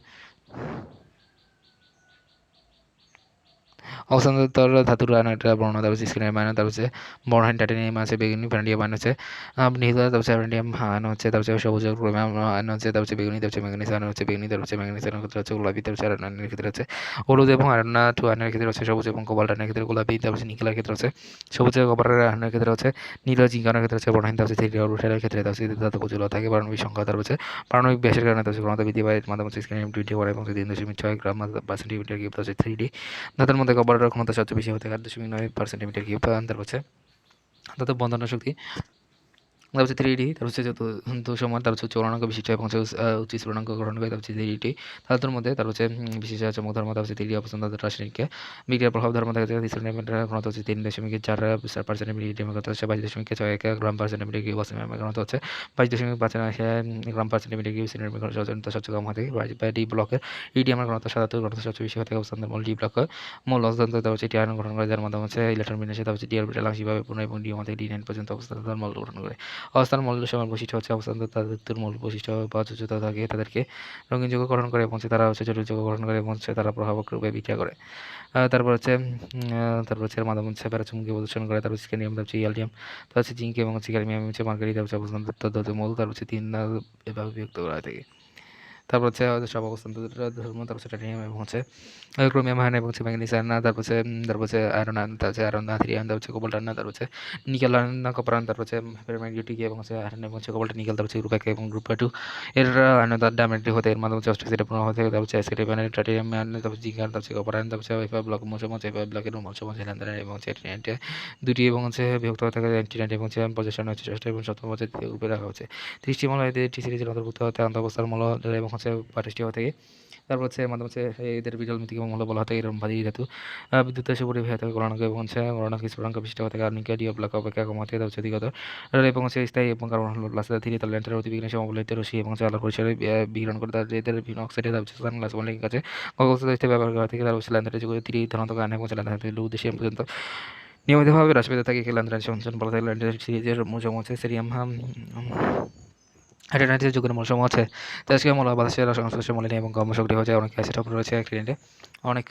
অবস্থান্তর ধাতুর আয়ন একটা বর্ণ তার হচ্ছে স্ক্রিনের আয়ন তার হচ্ছে বর্ণহীন টাইটানিয়াম আছে বেগুনি ভ্যানাডিয়াম আয়ন হচ্ছে নিহিত তার হচ্ছে ভ্যানাডিয়াম আয়ন হচ্ছে তার হচ্ছে সবুজ ক্রোমিয়াম আয়ন হচ্ছে তার হচ্ছে বেগুনি তার হচ্ছে ম্যাঙ্গানিজ আয়ন হচ্ছে বেগুনি তার হচ্ছে ম্যাঙ্গানিজ আয়নের ক্ষেত্রে হচ্ছে গোলাপি তার হচ্ছে আয়নের ক্ষেত্রে হচ্ছে হলুদ এবং আয়রন টু আয়নের ক্ষেত্রে হচ্ছে সবুজ এবং কোবাল্ট আয়নের ক্ষেত্রে গোলাপি তার হচ্ছে নিকেলের ক্ষেত্রে হচ্ছে সবুজ কপারের আয়নের ক্ষেত্রে হচ্ছে নীল জিঙ্ক আয়নের ক্ষেত্রে হচ্ছে বর্ণহীন তার হচ্ছে থ্রি অরবিটালের ক্ষেত্রে তার হচ্ছে ধাতু প্রচুর থাকে। পারমাণবিক সংখ্যা তার হচ্ছে পারমাণবিক ব্যাসের কারণে তার হচ্ছে ঘনত্ব বৃদ্ধি পায় মাধ্যমে হচ্ছে স্ক্রিন 21 এবং 3.6 গ্রাম পার সেন্টিমিটার কিউব তার হচ্ছে 3D ধাতুর মধ্যে কপারের ক্ষমতা সবচেয়ে বেশি হতে 8.9 সেন্টিমিটার কিউব তার হচ্ছে ধাতু বন্ধন শক্তি তার হচ্ছে 3D তার হচ্ছে যত সমান তার হচ্ছে চৌড়াঙ্ক বিশিষ্ট এবং উচ্চ স্ফুটনাঙ্ক গ্রহণ করে তার হচ্ছে 3D ধাতুর মধ্যে তার হচ্ছে বিশেষ চমক ধর্ম তার হচ্ছে 3D অবস্থান তাদের রাসায়নিক বিক্রিয়ার প্রভাব ধর্ম দেখা যায় সেন্টিমিটার ঘনত্ব হচ্ছে 3.4 সেন্টিমিটার ঘনত্ব হচ্ছে 22.61 গ্রাম পার সেন্টিমিটার কিউব ঘনত্ব হচ্ছে 22.5 গ্রাম পার সেন্টিমিটার কিউব সেন্টিমিটার সচেতনতা সবচেয়ে কম হয় থাকে। ডি ব্লকের ইডিএমের ঘনত্ব 77 ঘনত্ব সবচেয়ে বেশি হয়ে থাকে। অবস্থান মূল ডি ব্লকের মূল অবস্থান তার হচ্ছে এটি আয়ন গঠন করে যার মাধ্যমে হচ্ছে ইলেকট্রন বিন্যাসে তার হচ্ছে ডি অরবিটাল আংশিকভাবে পূর্ণ এবং ডি আমাদের D9 পর্যন্ত অবস্থান তার মূল গঠন করে। অবস্থান মৌল সময়ের বৈশিষ্ট্য হচ্ছে অবস্থান তাদের মূল বৈশিষ্ট্য বা যোজ্যতা থাকে তাদেরকে রঙিন যৌগ গঠন করে এবং তারা হচ্ছে জটিল যৌগ গঠন করে এবং তারা প্রভাবক রূপে বিক্রিয়া করে। তারপর হচ্ছে এর মাধ্যমে হচ্ছে প্যারাচুম্বকীয় প্রদর্শন করে। তারপর হচ্ছে ক্যাডমিয়াম তার হচ্ছে ইয়ালডিয়াম তার হচ্ছে জিঙ্ক এবং হচ্ছে ক্যাডমিয়াম হচ্ছে মার্কারি তার হচ্ছে অবস্থান মৌল তার হচ্ছে 3 এভাবে বিভক্ত করা থাকে। তারপর হচ্ছে সব অবস্থান ধর্ম তারপর হচ্ছে টাইটানিয়াম এবং হচ্ছে ক্রোমিয়াম আয়ন এবং হচ্ছে ম্যাঙ্গানিজ আয়ন তারপর হচ্ছে আয়রন আয়ন তার হচ্ছে আয়রন থ্রি আয়ন তার হচ্ছে কোবাল্ট আয়ন তারপর হচ্ছে নিকেল আয়ন কপার আয়ন তারপর হচ্ছে প্যারাম্যাগনেটিক এবং হচ্ছে আয়রন এবং হচ্ছে কোবাল্ট নিকেল তারপর হচ্ছে গ্রুপ 1 এবং গ্রুপ 2 এর আয়ন তার ডায়ামেট্রিক হতে এর মাধ্যমে হচ্ছে অস্ট্রেসিডে পূর্ণ হতে তারপর হচ্ছে অ্যাসিড আয়ন টাইটানিয়াম আয়ন তারপর জিঙ্ক আয়ন তারপর হচ্ছে কপার আয়ন তারপর হচ্ছে এফআই ব্লক এফআই ব্লকের মৌলসমূহ এবং হচ্ছে দুটি এবং হচ্ছে বিভক্ত হয়ে থাকে অ্যান্টিনাইট এবং হচ্ছে পজিশন হচ্ছে ষষ্ঠ এবং সপ্তম হচ্ছে দ্বিতীয় গ্রুপে রাখা হচ্ছে। 30টি মৌল এটি সিরিজের অন্তর্ভুক্ত হতে অন্তঃবস্থার মৌল এবং হচ্ছে 22টি হয়ে থাকে। তারপর হচ্ছে মাধ্যমে হচ্ছে এদের বিরল মিতিক মৌল বলা হতে এরকম ভারী ধাতু বিদ্যুৎ এসে পরিবাহী হয়ে থাকে গলনাঙ্ক এবং হচ্ছে গলনাঙ্ক স্ফুটনাঙ্ক বিশিষ্ট হয়ে থাকে আর্নিকা ডি ব্লক অপেক্ষা কম হতে হচ্ছে অধিকতর এবং হচ্ছে স্থায়ী এবং কার্বন প্লাস ধীরে তার ল্যান্টার অতিবিঘ্ন সমবলিত রশ্মি এবং হচ্ছে আলোর পরিসরে বিকিরণ করে তার এদের বিভিন্ন অক্সাইডে তার হচ্ছে সানগ্লাস বলের কাছে অবস্থা ব্যবহার করা থেকে তার হচ্ছে ল্যান্টারের যুগে 30 ধনাত্মক আয়ন এবং ল্যান্টার উদ্দেশ্যে পর্যন্ত নিয়মিতভাবে হ্রাস পেতে থাকে ল্যান্টার সঞ্চালন বলা থাকে ল্যান্টার সিরিজের মূল হচ্ছে সেরিয়াম হাইড্রোনাইট্রেট যুগের মৌলসমূহ আছে তেজস্ক্রিয় মৌল বাতাসের সংশ্লিষ্ট মলিনী এবং কম সক্রিয় হয়ে যায়। অনেক অ্যাসিটোপ রয়েছে অ্যাক্রিলিনে অনেক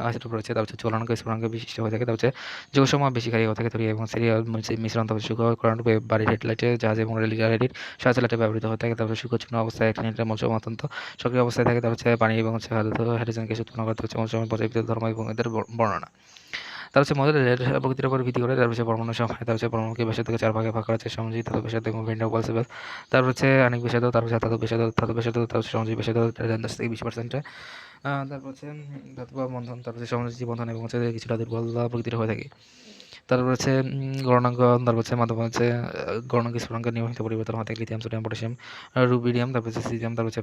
অ্যাসিটোপ রয়েছে তার হচ্ছে চলনাঙ্ক স্ফুটনাঙ্ক বিশিষ্ট হয়ে থাকে। তার হচ্ছে যৌগসমূহ বেশি ক্ষারীয় হয়ে থাকে তৈরি এবং সিরিয়াল মিশ্রণ তারপর শুষ্ককরণ বাড়ির হেডলাইটে জাহাজ এবং রেল গাড়ির সাহায্যে লাইটে ব্যবহৃত হয়ে থাকে। তারপরে শুষ্কচূর্ণ অবস্থায় অ্যাক্রিলিনের মৌলসমূহ অত্যন্ত সক্রিয় অবস্থায় থাকে। তার হচ্ছে পানি এবং হচ্ছে হাইড্রোজেন গ্যাস উৎপন্ন করতে হচ্ছে মৌলসমূহের পর্যায়বৃত্ত ধর্ম এবং এদের বর্ণনা। তার হচ্ছে মডেলের প্রকৃতির উপর ভিত্তি করে তার হচ্ছে পরমাণু সংখ্যা তার হচ্ছে পরমাণুকে ব্যাসার্ধ থেকে 4 ভাগে ভাগ করা হচ্ছে সমযোজী ধাতু ব্যাসার্ধ এবং ভিন্ন পসিবল। তারপর হচ্ছে আণবিক ব্যাসার্ধ তার হচ্ছে ধাতু ব্যাসার্ধ তার হচ্ছে সমযোজী ব্যাসার্ধ 10 থেকে 20%। তারপর হচ্ছে ধাতু বা বন্ধন তার হচ্ছে সমযোজী বন্ধন এবং হচ্ছে কিছুটা দুর্বল প্রকৃতির হয়ে থাকে। তারপর হচ্ছে গলনাঙ্ক তারপর হচ্ছে মাধ্যমে হচ্ছে গলনাঙ্ক স্ফুটনাঙ্ক নিয়মিত পরিবর্তন হতে লিথিয়াম সোডিয়াম পটাশিয়াম রুবিডিয়াম তারপর হচ্ছে সিজিয়াম তারপর হচ্ছে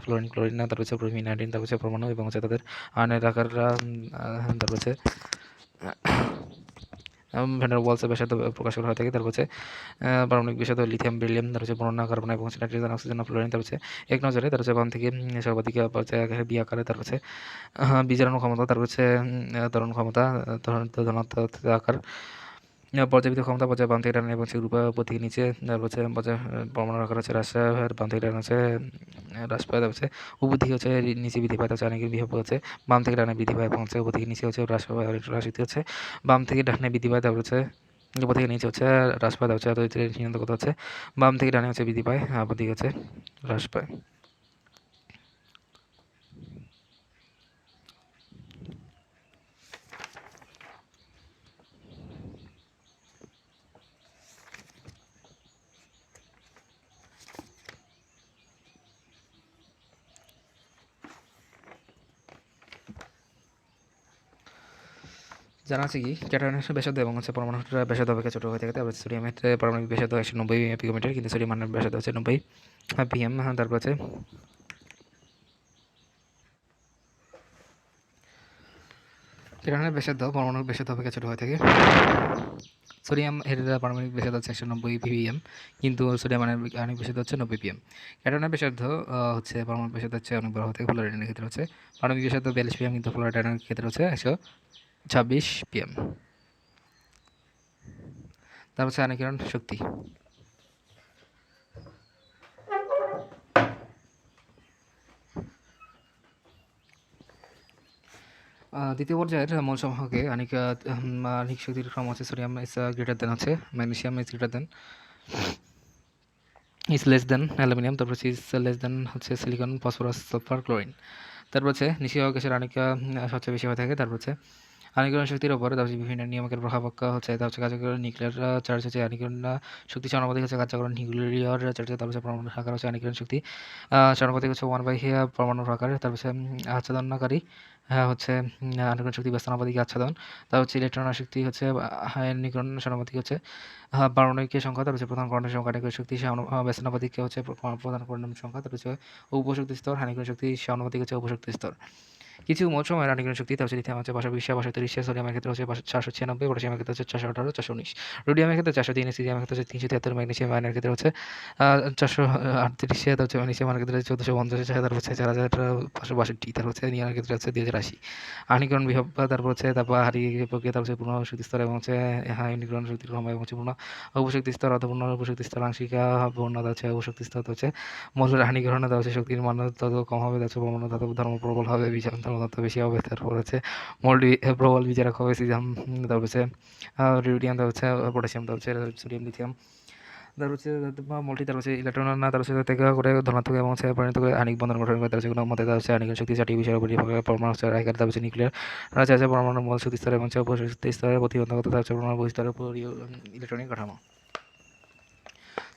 ফ্লোরিন ক্লোরিন তারপর হচ্ছে ব্রোমিন আয়োডিন তারপর হচ্ছে পরমাণু এবং হচ্ছে তাদের আয়নের আকার তারপর হচ্ছে ভ্যান্ডার ওয়ালসের ব্যাসার্ধ প্রকাশ করা হয়ে থাকে। তারপর হচ্ছে পারমাণবিক ব্যাসার্ধ লিথিয়াম বেরিলিয়াম তার হচ্ছে বর্ণনা কার্বন এবং হচ্ছে নাইট্রোজেন অক্সিজেন ফ্লোরিন তার হচ্ছে এক নজরে তার হচ্ছে বাম থেকে সর্বাধিক পর্যায়ে বি আকারে তার হচ্ছে বিজারণ ক্ষমতা তার হচ্ছে ত্বরণ ক্ষমতা ধনাত্মক আকার পর্যাবৃত্ত ক্ষমতা পর্যায়ে বাম থেকে ডানে এবং হচ্ছে গ্রুপে উপর থেকে নিচে তারপর হচ্ছে পর্যায়ে পরমাণু আকার হচ্ছে হ্রাস বাম থেকে ডানে হচ্ছে হ্রাস পায় তারপর হচ্ছে উপর দিকে হচ্ছে নিচে বৃদ্ধি পায় তার হচ্ছে আণবিক বিভব হচ্ছে বাম থেকে ডানে বৃদ্ধি পায় এবং হচ্ছে উপর থেকে নিচে হচ্ছে হ্রাস পায় হ্রাসিত হচ্ছে বাম থেকে ডানে বৃদ্ধি পায় তারপর হচ্ছে উপর থেকে নিচে হচ্ছে হ্রাস পায় তার হচ্ছে সিদ্ধান্ত কথা হচ্ছে বাম থেকে ডানে হচ্ছে বৃদ্ধি পায় উপর দিকে হচ্ছে হ্রাস পায়। জানা আছে কি ক্যাটায়নের ব্যাসার্ধ এবং পরমাণুর ব্যাসার্ধ অপেক্ষা ছোট হয়ে থাকে। তারপর সোডিয়ামের পারমাণবিক ব্যাসার্ধ 190 পিকোমিটার, কিন্তু সোডিয়ামের ব্যাসার্ধ হচ্ছে 90 পিএম। তারপর হচ্ছে ক্যাটায়নের ব্যাসার্ধ পরমাণুর ব্যাসার্ধ অপেক্ষা ছোট হয়ে থাকে। সোডিয়াম এর পারমাণবিক ব্যাসার্ধ হচ্ছে 190 পিএম, কিন্তু সোডিয়াম আণবিক ব্যাসার্ধ হচ্ছে 90 পিএম। ক্যাটায়নের ব্যাসার্ধ হচ্ছে পরমাণবিক ব্যাসার্ধ হচ্ছে অনেক বড় হতে থাকে। ফ্লোরাইডের ক্ষেত্রে হচ্ছে পারমাণবিক ব্যাসার্ধ 42 পিএম, কিন্তু ফ্লোরাইডের ক্ষেত্রে হচ্ছে 126 পিএম। তারপর হচ্ছে আণবিকরণ শক্তি। দ্বিতীয় পর্যায়ের মৌল সমূহকে আণবিক শক্তির ক্রম হচ্ছে সোডিয়াম ইজ গ্রেটার দেন হচ্ছে magnesium is greater than is less than aluminium. তারপর হচ্ছে ইজ লেস দেন হচ্ছে সিলিকন, ফসফরাস, সালফার, ক্লোরিন। তারপর হচ্ছে নিষ্ক্রিয় গ্যাসের আণবিক সবচেয়ে বেশি হয়ে থাকে। তারপর হচ্ছে আণবিকরণ শক্তির উপর তারপর বিভিন্ন নিয়মকের প্রভাব হচ্ছে তার হচ্ছে কার্যকরণ নিউক্লিয়ার চার্জ হচ্ছে আণবিকরণ শক্তি সমানুপাতিক হচ্ছে কার্যকরণ নিউক্লিয়ার চার্জ। তারপর হচ্ছে পরমাণুর আকার হচ্ছে আণবিকরণ শক্তি সমানুপাতিক হচ্ছে 1/, পরমাণুর আকার। তারপর হচ্ছে আচ্ছাদনকারী হচ্ছে আণবিকরণ শক্তি ব্যস্তানুপাতিক আচ্ছাদন। তারপর হচ্ছে ইলেকট্রন শক্তি হচ্ছে আয়নীকরণ সমানুপাতিক হচ্ছে পারমাণবিক সংখ্যা। তারপর হচ্ছে প্রধান কর্ণের সংখ্যা আণবিক শক্তি ব্যস্তানুপাতিক হচ্ছে প্রধান কর্ণের সংখ্যা। তারপর হচ্ছে উপশক্তি স্তর আণবিকরণ শক্তি সমানুপাতিক হচ্ছে উপশক্তি স্তর। কিছু মৌল সময়ের আণবিকরণ শক্তি তার হচ্ছে লিথিয়াম হচ্ছে 520, 530, সোডিয়ামের ক্ষেত্রে হচ্ছে 496, পটাশিয়ামের ক্ষেত্রে হচ্ছে 418, 419, রোডিয়ামের ক্ষেত্রে 403, সিজিয়ামের ক্ষেত্রে হচ্ছে 373, ম্যাগনেসিয়াম আয়নের ক্ষেত্রে হচ্ছে 438, তার হচ্ছে ম্যাগনেসিয়াম আয়নের ক্ষেত্রে 1450, তারপর হচ্ছে 4562, তারপর হচ্ছে নিয়নের ক্ষেত্রে হচ্ছে 2080। আয়নীকরণ বিভব, তারপর হচ্ছে তারপর হারি প্রক্রিয়া, তারপর হচ্ছে পূর্ণ শক্তি স্তর এবং হচ্ছে আয়নীকরণ শক্তির ক্রম এবং হচ্ছে পূর্ণ উপশক্তি স্তর, অর্ধপূর্ণ উপশক্তি স্তর, আংশিকা পূর্ণ হচ্ছে উপশক্তি স্তর হচ্ছে মৌলের আয়নীকরণ হচ্ছে শক্তির মান তত কম হবে, হচ্ছে পরমাণু ধাতব ধর্ম প্রবল হবে, বিজারণ ধর্ম তত বেশি হবে। তারপর হচ্ছে মৌলটি প্রবল বিজারক হবে, সিজাম। তারপর হচ্ছে রিউডিয়াম, তারপর হচ্ছে পটাশিয়াম, তারপর হচ্ছে সোডিয়াম, লিথিয়াম। তারপর হচ্ছে মৌলটি তারপর হচ্ছে ইলেকট্রন না তারপর হচ্ছে ত্যাগ করে ধনাত্মক এবং হচ্ছে পরিণত করে আণবিক বন্ধন গঠন করে। তার হচ্ছে কোনো মতে তার হচ্ছে আণবিক শক্তি 4টি বিষয়ের উপর নির্ভর করে। পরমাণু হচ্ছে রাইকার, তারপর হচ্ছে নিউক্লিয়ার আছে পরমাণু মৌল শক্তি স্তর এবং উপশক্তি স্তরের প্রতিবন্ধকতা, তার হচ্ছে পরমাণু বহিস্তরের ইলেকট্রনিক কাঠামো।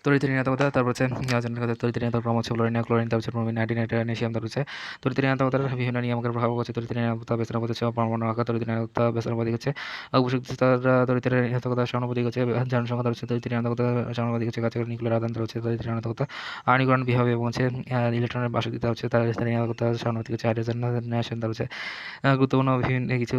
তড়িৎ ঋণাত্মকতা, তারপর হচ্ছে তড়িৎ ঋণাত্মক ক্রম হচ্ছে ফ্লোরিন, ক্লোরিন, তারপর হচ্ছে ব্রোমিন, নাইট্রিন, ম্যাগনেসিয়াম। তারপর হচ্ছে তড়িৎ ঋণাত্মকতার বিভিন্ন নিয়মকের প্রভাব হচ্ছে তড়িৎ ঋণাত্মকতা ব্যস্তানুপাতিক হচ্ছে পরমাণু আকার, তড়িৎ ঋণাত্মকতা ব্যস্তানুপাতিক হচ্ছে উপশক্তি স্তর, তড়িৎ ঋণাত্মকতা সমানুপাতিক হচ্ছে জারণ সংখ্যা, তার হচ্ছে তড়িৎ ঋণাত্মকতা সমানুপাতিক হচ্ছে কার্যকর নিউক্লিয়ার আধান, তার হচ্ছে তড়িৎ ঋণাত্মকতা আয়নীকরণ বিভব এবং হচ্ছে ইলেকট্রনের বাসক্তিতা হচ্ছে তার ঋণাত্মকতা সমানুপাতিক হচ্ছে হাইড্রোজেন নেশন। তার হচ্ছে গুরুত্বপূর্ণ বিভিন্ন কিছু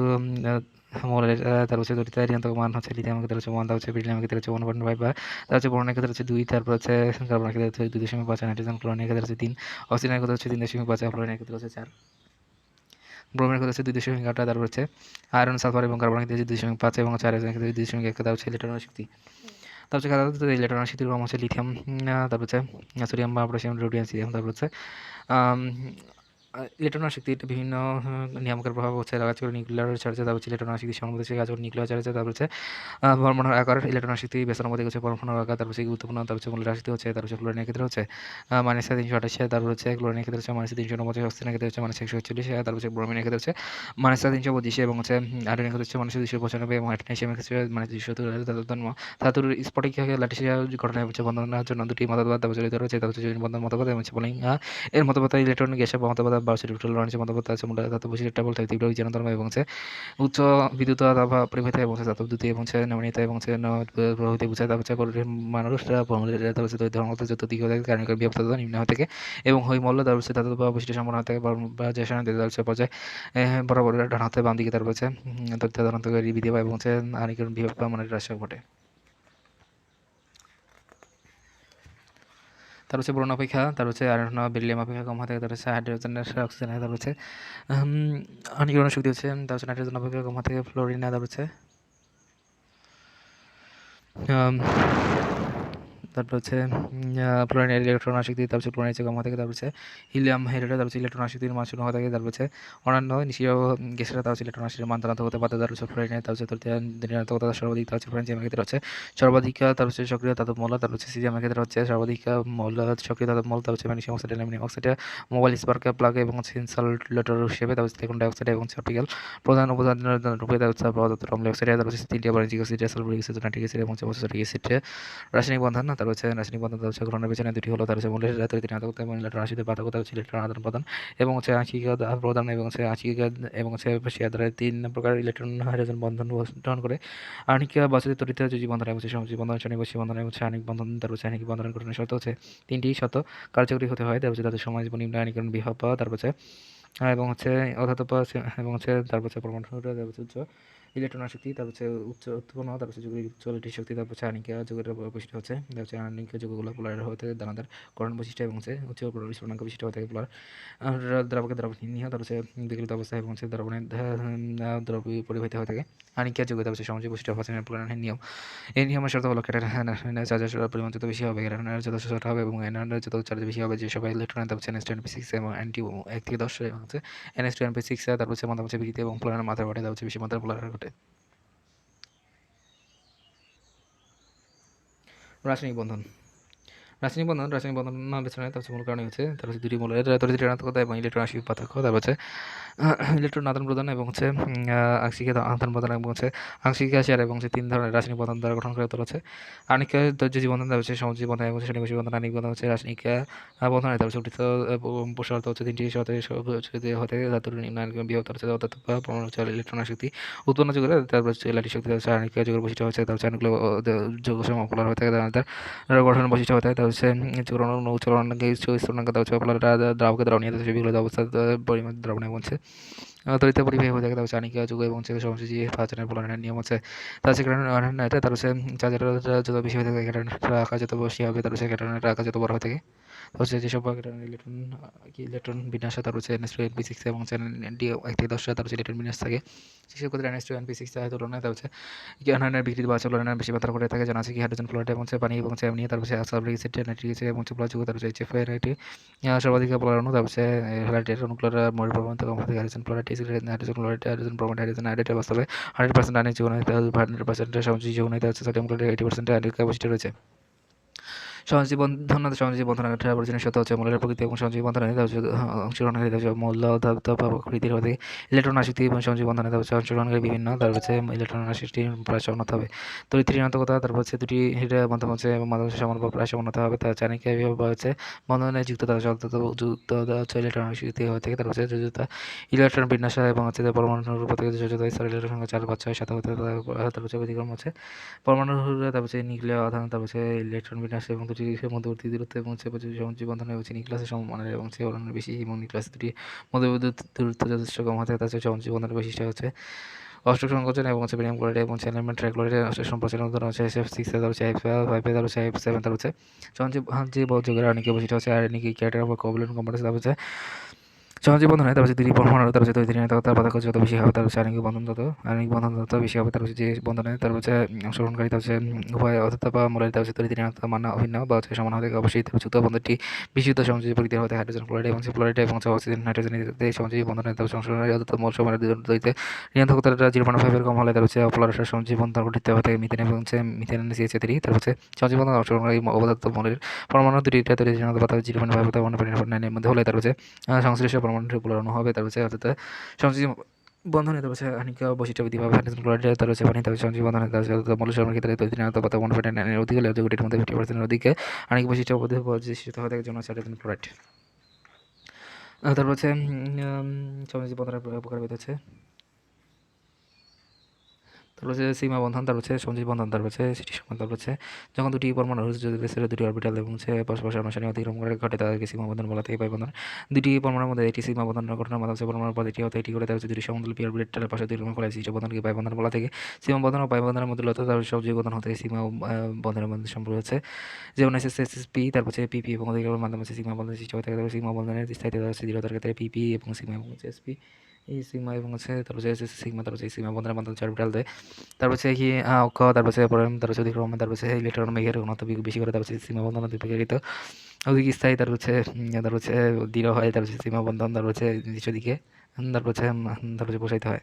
মৌলের তার হচ্ছে তড়িৎ ঋণাত্মক মান হচ্ছে লিথিয়ামের ক্ষেত্রে হচ্ছে 1, তার হচ্ছে বেরিলিয়ামের ক্ষেত্রে হচ্ছে 1.5, বা তার হচ্ছে বোরনের ক্ষেত্রে হচ্ছে 2, তারপর হচ্ছে কার্বনের ক্ষেত্রে হচ্ছে 2.5, নাইট্রোজেন ক্লোরিনের ক্ষেত্রে হচ্ছে 3, অক্সিজেনের ক্ষেত্রে হচ্ছে 3.5, ফ্লোরিনের ক্ষেত্রে হচ্ছে 4, ব্রোমের ক্ষেত্রে হচ্ছে 2.8, তারপর হচ্ছে আয়রন, সালফার এবং কার্বনের ক্ষেত্রে হচ্ছে 2.5 এবং হচ্ছে আয়রনের ক্ষেত্রে 2.1, তার হচ্ছে ইলেকট্রনের শক্তি। তারপর হচ্ছে সাধারণত ইলেকট্রনের শক্তির ক্রম হচ্ছে লিথিয়াম, তারপর হচ্ছে সোডিয়াম, পটাশিয়াম, রোডিয়াম, সিজিয়াম। তারপর হচ্ছে ইলেকট্রনের শক্তি বিভিন্ন নিয়ামকের প্রভাব হচ্ছে কাজ করে নিউক্লিয়ার চার্জে, তারপর হচ্ছে ইলেকট্রনের শক্তি সমানুপাতিক কাজ করে নিউক্লিয়ার চার্জে। তারপর হচ্ছে পরমাণুর আকার, ইলেকট্রনের শক্তি ব্যস্তানুপাতিক হচ্ছে পরমাণুর আকার। তারপর হচ্ছে গুরুত্বপূর্ণ, তারপর হচ্ছে মৌলের শক্তি হচ্ছে তারপর হচ্ছে ফ্লোরিনের ক্ষেত্রে হচ্ছে -328, তারপর হচ্ছে ক্লোরিনের ক্ষেত্রে হচ্ছে -349, অক্সিজেনের ক্ষেত্রে হচ্ছে -141, তারপর হচ্ছে ব্রোমিনের ক্ষেত্রে হচ্ছে -325 এবং হচ্ছে আয়রনের ক্ষেত্রে হচ্ছে -295 এবং ম্যাগনেসিয়ামের ক্ষেত্রে -270। ধাতুর স্ফটিক ল্যাটিস গঠনের হচ্ছে বন্ধনের জন্য দুটি মতবাদ প্রচলিত রয়েছে, তার হচ্ছে জৈন বন্ধন মতবাদ এবং হচ্ছে পোলিং এর মতবাদ, ইলেকট্রন গ্যাসের মতবাদ বা লরেন্সের মতবাদ আছে মূলত ধাতু বৈশিষ্ট্য বলতে তীব্র বিজারণ ধর্ম এবং হচ্ছে উচ্চ বিদ্যুৎ বা পরিবাহিত এবং হচ্ছে ধাতব দ্যুতি এবং হচ্ছে নমনীয়তা এবং হচ্ছে প্রভাবিত বোঝায়। তারপর হচ্ছে মানুষরা তারপর হচ্ছে ধর্মগত যত দিক হয়ে থাকে কারণ বিভক্ততা নিম্ন হয়ে থাকে এবং হই মল্ল তারপর হচ্ছে ধাতব বা বৈশিষ্ট্য সম্পন্ন হয়ে থাকে বা যে সময় হচ্ছে পর্যায়ে বরাবর ডান হাতে বাম দিকে। তারপর হচ্ছে তথ্যান্তরকারী বিধি এবং হচ্ছে আণবিকরণ বিভব বা মানের হ্রাস ঘটে। তার হচ্ছে বোরন অপেক্ষা তার হচ্ছে আয়রন বেরিলিয়াম অপেক্ষা কম হয়ে থাকে। তার হচ্ছে হাইড্রোজেনের অক্সিজেনের তারপর হচ্ছে আণবিকরণ শক্তি হচ্ছে তার হচ্ছে নাইট্রোজেন অপেক্ষা কম হয়ে থাকে। ফ্লোরিন তারপর হচ্ছে তারপর হচ্ছে ফ্লোরিনের ইলেকট্রন আসক্তি, তারপর হচ্ছে ফ্লোরিনের চেয়ে কম হয়ে থাকে। তারপর হচ্ছে হিলিয়াম হাইড্রোজেন, তারপর হচ্ছে ইলেকট্রন আসক্তির মান শূন্য হয়ে থাকে। তারপর হচ্ছে অন্যান্য নিষ্ক্রিয় গ্যাসেরা তার হচ্ছে ইলেকট্রন আসক্তির মান ধারণ হতে পারে। তার হচ্ছে ফ্লোরিনের তার হচ্ছে ঋণাত্মকতা সর্বাধিক, তার হচ্ছে ফ্লোরিনের ক্ষেত্রে হচ্ছে সর্বাধিক, তার হচ্ছে সক্রিয় ধাতব মৌল। তারপর হচ্ছে সিজিয়ামের ক্ষেত্রে হচ্ছে সর্বাধিক মৌল সক্রিয় ধাতব মৌল। তার হচ্ছে magnesium oxide, aluminium oxide, mobile spark plug এবং হচ্ছে ইনসালটেটর হিসেবে। তার হচ্ছে সিলিকন ডাইঅক্সাইড এবং হচ্ছে অপটিক্যাল প্রধান উপাদান রূপে তার হচ্ছে অম্ল অক্সাইড। তার হচ্ছে তিনটি বাণিজ্যিক acid, sulphuric acid, nitric acid এবং হচ্ছে ফসফরিক অ্যাসিড রাসায়নিক বন্ধন। তারপর হচ্ছে রাসায়নিক বন্ধন তারপর হচ্ছে গ্রহণের পেছনে দুটি হলো, তার হচ্ছে মূলের তরিতির আধানতা এবং ইলেকট্রন রাশিতে পার্থক্য, তার হচ্ছে ইলেকট্রন আদান প্রদান এবং হচ্ছে আংশিক প্রদান এবং হচ্ছে আংশিক এবং হচ্ছে শেয়ার দ্বারা 3 প্রকার ইলেকট্রন হাইড্রোজেন বন্ধন গ্রহণ করে। আণবিক বাস্তুতে তড়িৎ যোজী বন্ধন এবং হচ্ছে সমযোজী বন্ধন, রাসায়নিক বৈশিষ্ট্য বন্ধন এবং হচ্ছে আণবিক বন্ধন, তারপর হচ্ছে আণবিক বন্ধনের গঠনের শর্ত হচ্ছে 3টি শর্ত কার্যকরী হতে হয়, তারপর হচ্ছে তাদের সময় জীবন নিম্ন আয়নীকরণ বিভব, তারপর হচ্ছে এবং হচ্ছে অধাতব এবং হচ্ছে তারপর হচ্ছে পরমাণু তারপর হচ্ছে উচ্চ ইলেকট্রন শক্তি, তারপর হচ্ছে উচ্চ উৎপন্ন, তারপর হচ্ছে যৌগের উচ্চ ইলেকট্রিক শক্তি, তারপর হচ্ছে আণবিক যৌগের বৈশিষ্ট্য হচ্ছে তারপর হচ্ছে আণবিক যৌগগুলো পোলার হতে দানাদার গঠন বৈশিষ্ট্য এবং হচ্ছে উচ্চ বিস্ফোরণাঙ্ক বিশিষ্ট হতে পোলার দ্রাবকে দ্রবণীয়, তারপর হচ্ছে বিকলিত অবস্থা এবং হচ্ছে দ্রবণের দ্রব পরিবাহিত হয়ে থাকে। আণবিক যৌগ তারপর হচ্ছে সামাজিক বৈশিষ্ট্য ফাংশনের পোলারের নিয়ম। এই নিয়মের শর্ত হলো ক্যাটায়নের চার্জের পরিমাণ যত বেশি হবে ক্যাটায়নের যত ছোট হবে এবং অ্যানায়নের যত চার্জ বেশি হবে, যে সব ইলেকট্রন তারপর হচ্ছে NH2 এবং অ্যান্টি 1 থেকে 10 এবং হচ্ছে NH2 তারপর হচ্ছে মাঝামাঝি বিক্রিয়া এবং পোলারের মাথার ঘটে, তারপর হচ্ছে বেশি মাত্রার পোলার ঘটে। রাসায়নিক বন্ধন। রাসায়নিক বন্ধন বিচ্ছিন্নের তার হচ্ছে মূল কারণই হচ্ছে তার হচ্ছে দুটি মৌলের তড়িৎ ঋণাত্মকতা এবং ইলেকট্রন রাশির পার্থক্য, তারপর হচ্ছে ইলেকট্রন আদান প্রদান এবং হচ্ছে আংশিক আদান প্রদান এবং হচ্ছে আংশিক শেয়ার এবং হচ্ছে 3 ধরনের রাসায়নিক বন্ধন দ্বারা গঠন করে তোলা হচ্ছে। আণবিক যোজী বন্ধন তারপর হচ্ছে সমযোজী বন্ধন এবং শ্রেণী বৈশিষ্ট্য বন্ধন। আণবিক বন্ধন হচ্ছে রাসায়নিক বন্ধন, তারপর হচ্ছে গঠিত শর্ত হচ্ছে 3টি শর্ত হতে ধাতুর নিম্ন আয়নীকরণ বিভব, তার হচ্ছে অর্থাৎ পরমাণু হচ্ছে ইলেকট্রন শক্তি উৎপন্ন যৌগের, তারপর হচ্ছে ইলেকট্রিক শক্তি, তার আণবিক যৌগের বৈশিষ্ট্য হচ্ছে তার হচ্ছে আণবিক যৌগ সমপোলার হয়ে থাকে, তার গঠন বৈশিষ্ট্য হতে হয়, তার হচ্ছে চলনাঙ্ক স্থূলনাঙ্ক, তার হচ্ছে পোলার দ্রাবকে দ্রবণীয়, তার হচ্ছে বিকলিত অবস্থা পরিমাণ দ্রবণে এবং হচ্ছে তড়িৎ পরিবাহী হয়ে থাকে, তার হচ্ছে আণবিক যৌগ এবং হচ্ছে সমযোজী ফাংশনের পোলারের নিয়ম হচ্ছে তার হচ্ছে এটা তার হচ্ছে চার্জের যত বেশি হয়ে থাকে ক্যাটায়নের আকার যত বেশি হবে, তার হচ্ছে ক্যাটায়নের আকার যত বড় হয়ে থাকে। হচ্ছে যেসব ক্যাটায়নের ইলেকট্রন বিন্যাস তার হচ্ছে NH2 এবং হচ্ছে ND 1 থেকে 10 তার হচ্ছে ইলেকট্রন বিন্যাস থাকে, সেসব ক্ষেত্রে NH2 এর তুলনায় তার হচ্ছে আয়নের বিকৃতি বা চলনের বেশি মাত্রা করে থাকে, জানা আছে কি হাইড্রোজেন ফ্লোরাইড এবং হচ্ছে পানি এবং হচ্ছে অ্যামোনিয়া, তারপর হচ্ছে সালফারিক অ্যাসিড, নাইট্রিক অ্যাসিড এবং হচ্ছে পোলার যৌগ, তারপর হচ্ছে HF সর্বাধিক পোলার অণু, তারপর হচ্ছে হ্যালাইডের অণুগুলোর মৌলের পরিমাণ কম থাকে, hydrogen fluoride, hydrogen chloride, hydrogen bromide, hydrogen iodide বাস্তবে 100% আণবিক যৌগ নয়, 100% সমযোজী যৌগ নয়, হচ্ছে সোডিয়াম ক্লোরাইড 80% আণবিক বৈশিষ্ট্য রয়েছে। সহজীবী বন্ধন প্রয়োজনীয় সত্য হচ্ছে মৌলের প্রকৃতি এবং সহজীবী বন্ধনে অংশগ্রহণকারী মৌল প্রকৃতির হতে ইলেকট্রন আসক্তি এবং সহজীবী বন্ধনে অংশগ্রহণকারী বিভিন্ন, তারপর হচ্ছে ইলেকট্রন রাশিটি প্রায় সমানত হবে। তড়িৎ ঋণাত্মকতা, তারপর হচ্ছে দুটি মাধ্যম হচ্ছে এবং মাধ্যম সমান বা প্রায় সমানত হবে, তার চানিক হচ্ছে বন্ধনে যুক্ত তার যুক্ত হচ্ছে ইলেকট্রন আসক্তি হয়ে থাকে, তারপর হচ্ছে যোজতা ইলেকট্রন বিন্যাস এবং হচ্ছে পরমাণুর উপর থেকে যোজতা স্তর ইলেকট্রন সংখ্যা 4 5 6 7 হতে, তারপর হচ্ছে ব্যতিক্রম হচ্ছে পরমাণুর তারপর হচ্ছে নিউক্লিয় আধান, তারপর হচ্ছে ইলেকট্রন বিন্যাস এবং দুটি মধ্যবর্তী দূরত্ব এবং হচ্ছে সমযোজী বন্ধনে হচ্ছে নিউক্লিয়াসের সমমানের এবং হচ্ছে পরমাণুর বেশি এবং নিউক্লিয়াসের দুটি মধ্যবর্তী দূরত্ব যথেষ্ট কম হতে, তার হচ্ছে সমযোজী বন্ধনের বৈশিষ্ট্য হচ্ছে অষ্টক সংকোচন এবং হচ্ছে বেরিয়াম ক্লোরাইড এবং হচ্ছে এলিমেন্ট ট্রাইক্লোরাইড অষ্টক সম্প্রসারণ উদাহরণ হচ্ছে SF6, তারপর হচ্ছে F5, তারপর হচ্ছে F7, তারপর হচ্ছে যে যৌগের আণবিক বৈশিষ্ট্য হচ্ছে আয়নিক ক্যাটায়ন বা কোভ্যালেন্ট কম্পাউন্ড, তারপর হচ্ছে সহজে বন্ধন হয়, তার হচ্ছে দুটি পরমাণু, তার হচ্ছে তড়িৎ ঋণাত্মকতার পার্থক্য যত বেশি হবে, তার হচ্ছে আণবিক বন্ধন তত বেশি হবে, তার হচ্ছে যে বন্ধনে তার হচ্ছে অংশগ্রহণকারী তার হচ্ছে উভয় অর্থাৎ বা মৌলের তার হচ্ছে তড়িৎ ঋণাত্মকতা মান অভিন্ন বা হচ্ছে সমান হতে অবশ্যই তার যুক্ত বন্ধনটি বিশুদ্ধ সমযোজী প্রকৃতির হতে হাইড্রোজেন ক্লোরাইড এবং ফ্লোরাইড এবং হচ্ছে অক্সিজেন নাইট্রোজেন এই সমযোজী বন্ধনে তার অংশগ্রহণকারী অর্থাৎ মৌল সমানের তড়িৎ ঋণাত্মকতার 0.5 এর কম হলে তার হচ্ছে অপোলার সমযোজী বন্ধন গঠিত হয়ে থাকে মিথেন এবং হচ্ছে মিথেন CH3, তার হচ্ছে সমযোজী বন্ধন অংশগ্রহণকারী অপদার্থ মৌলের পরমাণু দুটিটা তড়িৎ ঋণাত্মকতা 0.5 অথবা 1.9 এর মধ্যে হলে তার হচ্ছে সংশ্লিষ্ট পরমাণুটি পোলার অণু হবে, তার হচ্ছে অর্থাৎ সংযোজী বন্ধনে তার হচ্ছে আণবিক বৈশিষ্ট্য বৃদ্ধি পাবে, হাইড্রোজেন ক্লোরাইড তার হচ্ছে পানি, তার সংযোজী বন্ধনে তার হচ্ছে মৌল সময়ের ক্ষেত্রে তড়িৎ ঋণাত্মকতা 1.9 এর অধিক হলে যৌগটির মধ্যে 50% এর অধিক আণবিক বৈশিষ্ট্য প্রতিষ্ঠিত হয়ে থাকে, জন্য হচ্ছে হাইড্রোজেন ক্লোরাইড। তারপর হচ্ছে সংযোজী বন্ধনের প্রকারভেদ হচ্ছে তারপর হচ্ছে সীমা বন্ধন, তারপর হচ্ছে সঞ্জীব বন্ধন, তারপর হচ্ছে সিটি সমান, তারপর হচ্ছে যখন দুটি পরমাণু দুটি অরবিটাল এবং হচ্ছে পাশাপাশি অনুসারী অতিক্রম করে ঘটে তাদেরকে সীমা বন্ধন বলা থেকে পাই বন্ধন। দুটি পরমাণুর মধ্যে এটি সীমা বন্ধন ঘটনার মাধ্যমে হচ্ছে পরমাণুর পর এটি হতে এটি করে তার হচ্ছে দুটি সমতল পি অরবিটালের পাশে অতিক্রম করে সিটি বন্ধনকে পাই বন্ধন বলা থেকে। সীমা বন্ধন ও পাই বন্ধনের মধ্যে লতা তার সহযোগী বন্ধন হতে সীমা বন্ধনের মধ্যে সম্পর্ক হচ্ছে যেমন SSP, তারপর হচ্ছে PP এবং অতিক্রমের মাধ্যমে হচ্ছে সীমা বন্ধন সৃষ্টি হয়ে থাকে, তারপর সীমা বন্ধনের স্থায়িত্ব হচ্ছে দৃঢ়তার ক্ষেত্রে PP এবং সীমা এবং হচ্ছে SP এই সীমা এবং হচ্ছে তারপর হচ্ছে সিগমা, তারপর হচ্ছে সীমা বন্ধনের মাধ্যমে অরবিটাল দেয়, তারপর হচ্ছে কি অক্ষ, তারপর হচ্ছে তারপর হচ্ছে অধিক্রমণ, তারপর হচ্ছে ইলেকট্রন মেঘের ঘনত্ব বেশি করে, তারপর হচ্ছে সীমা বন্ধন অধিকৃত অধিক স্থায়ী, তারপর হচ্ছে দৃঢ় হয়, তারপর হচ্ছে সীমা বন্ধন তারপর হচ্ছে নিচের দিকে তারপর হচ্ছে প্রসারিত হয়।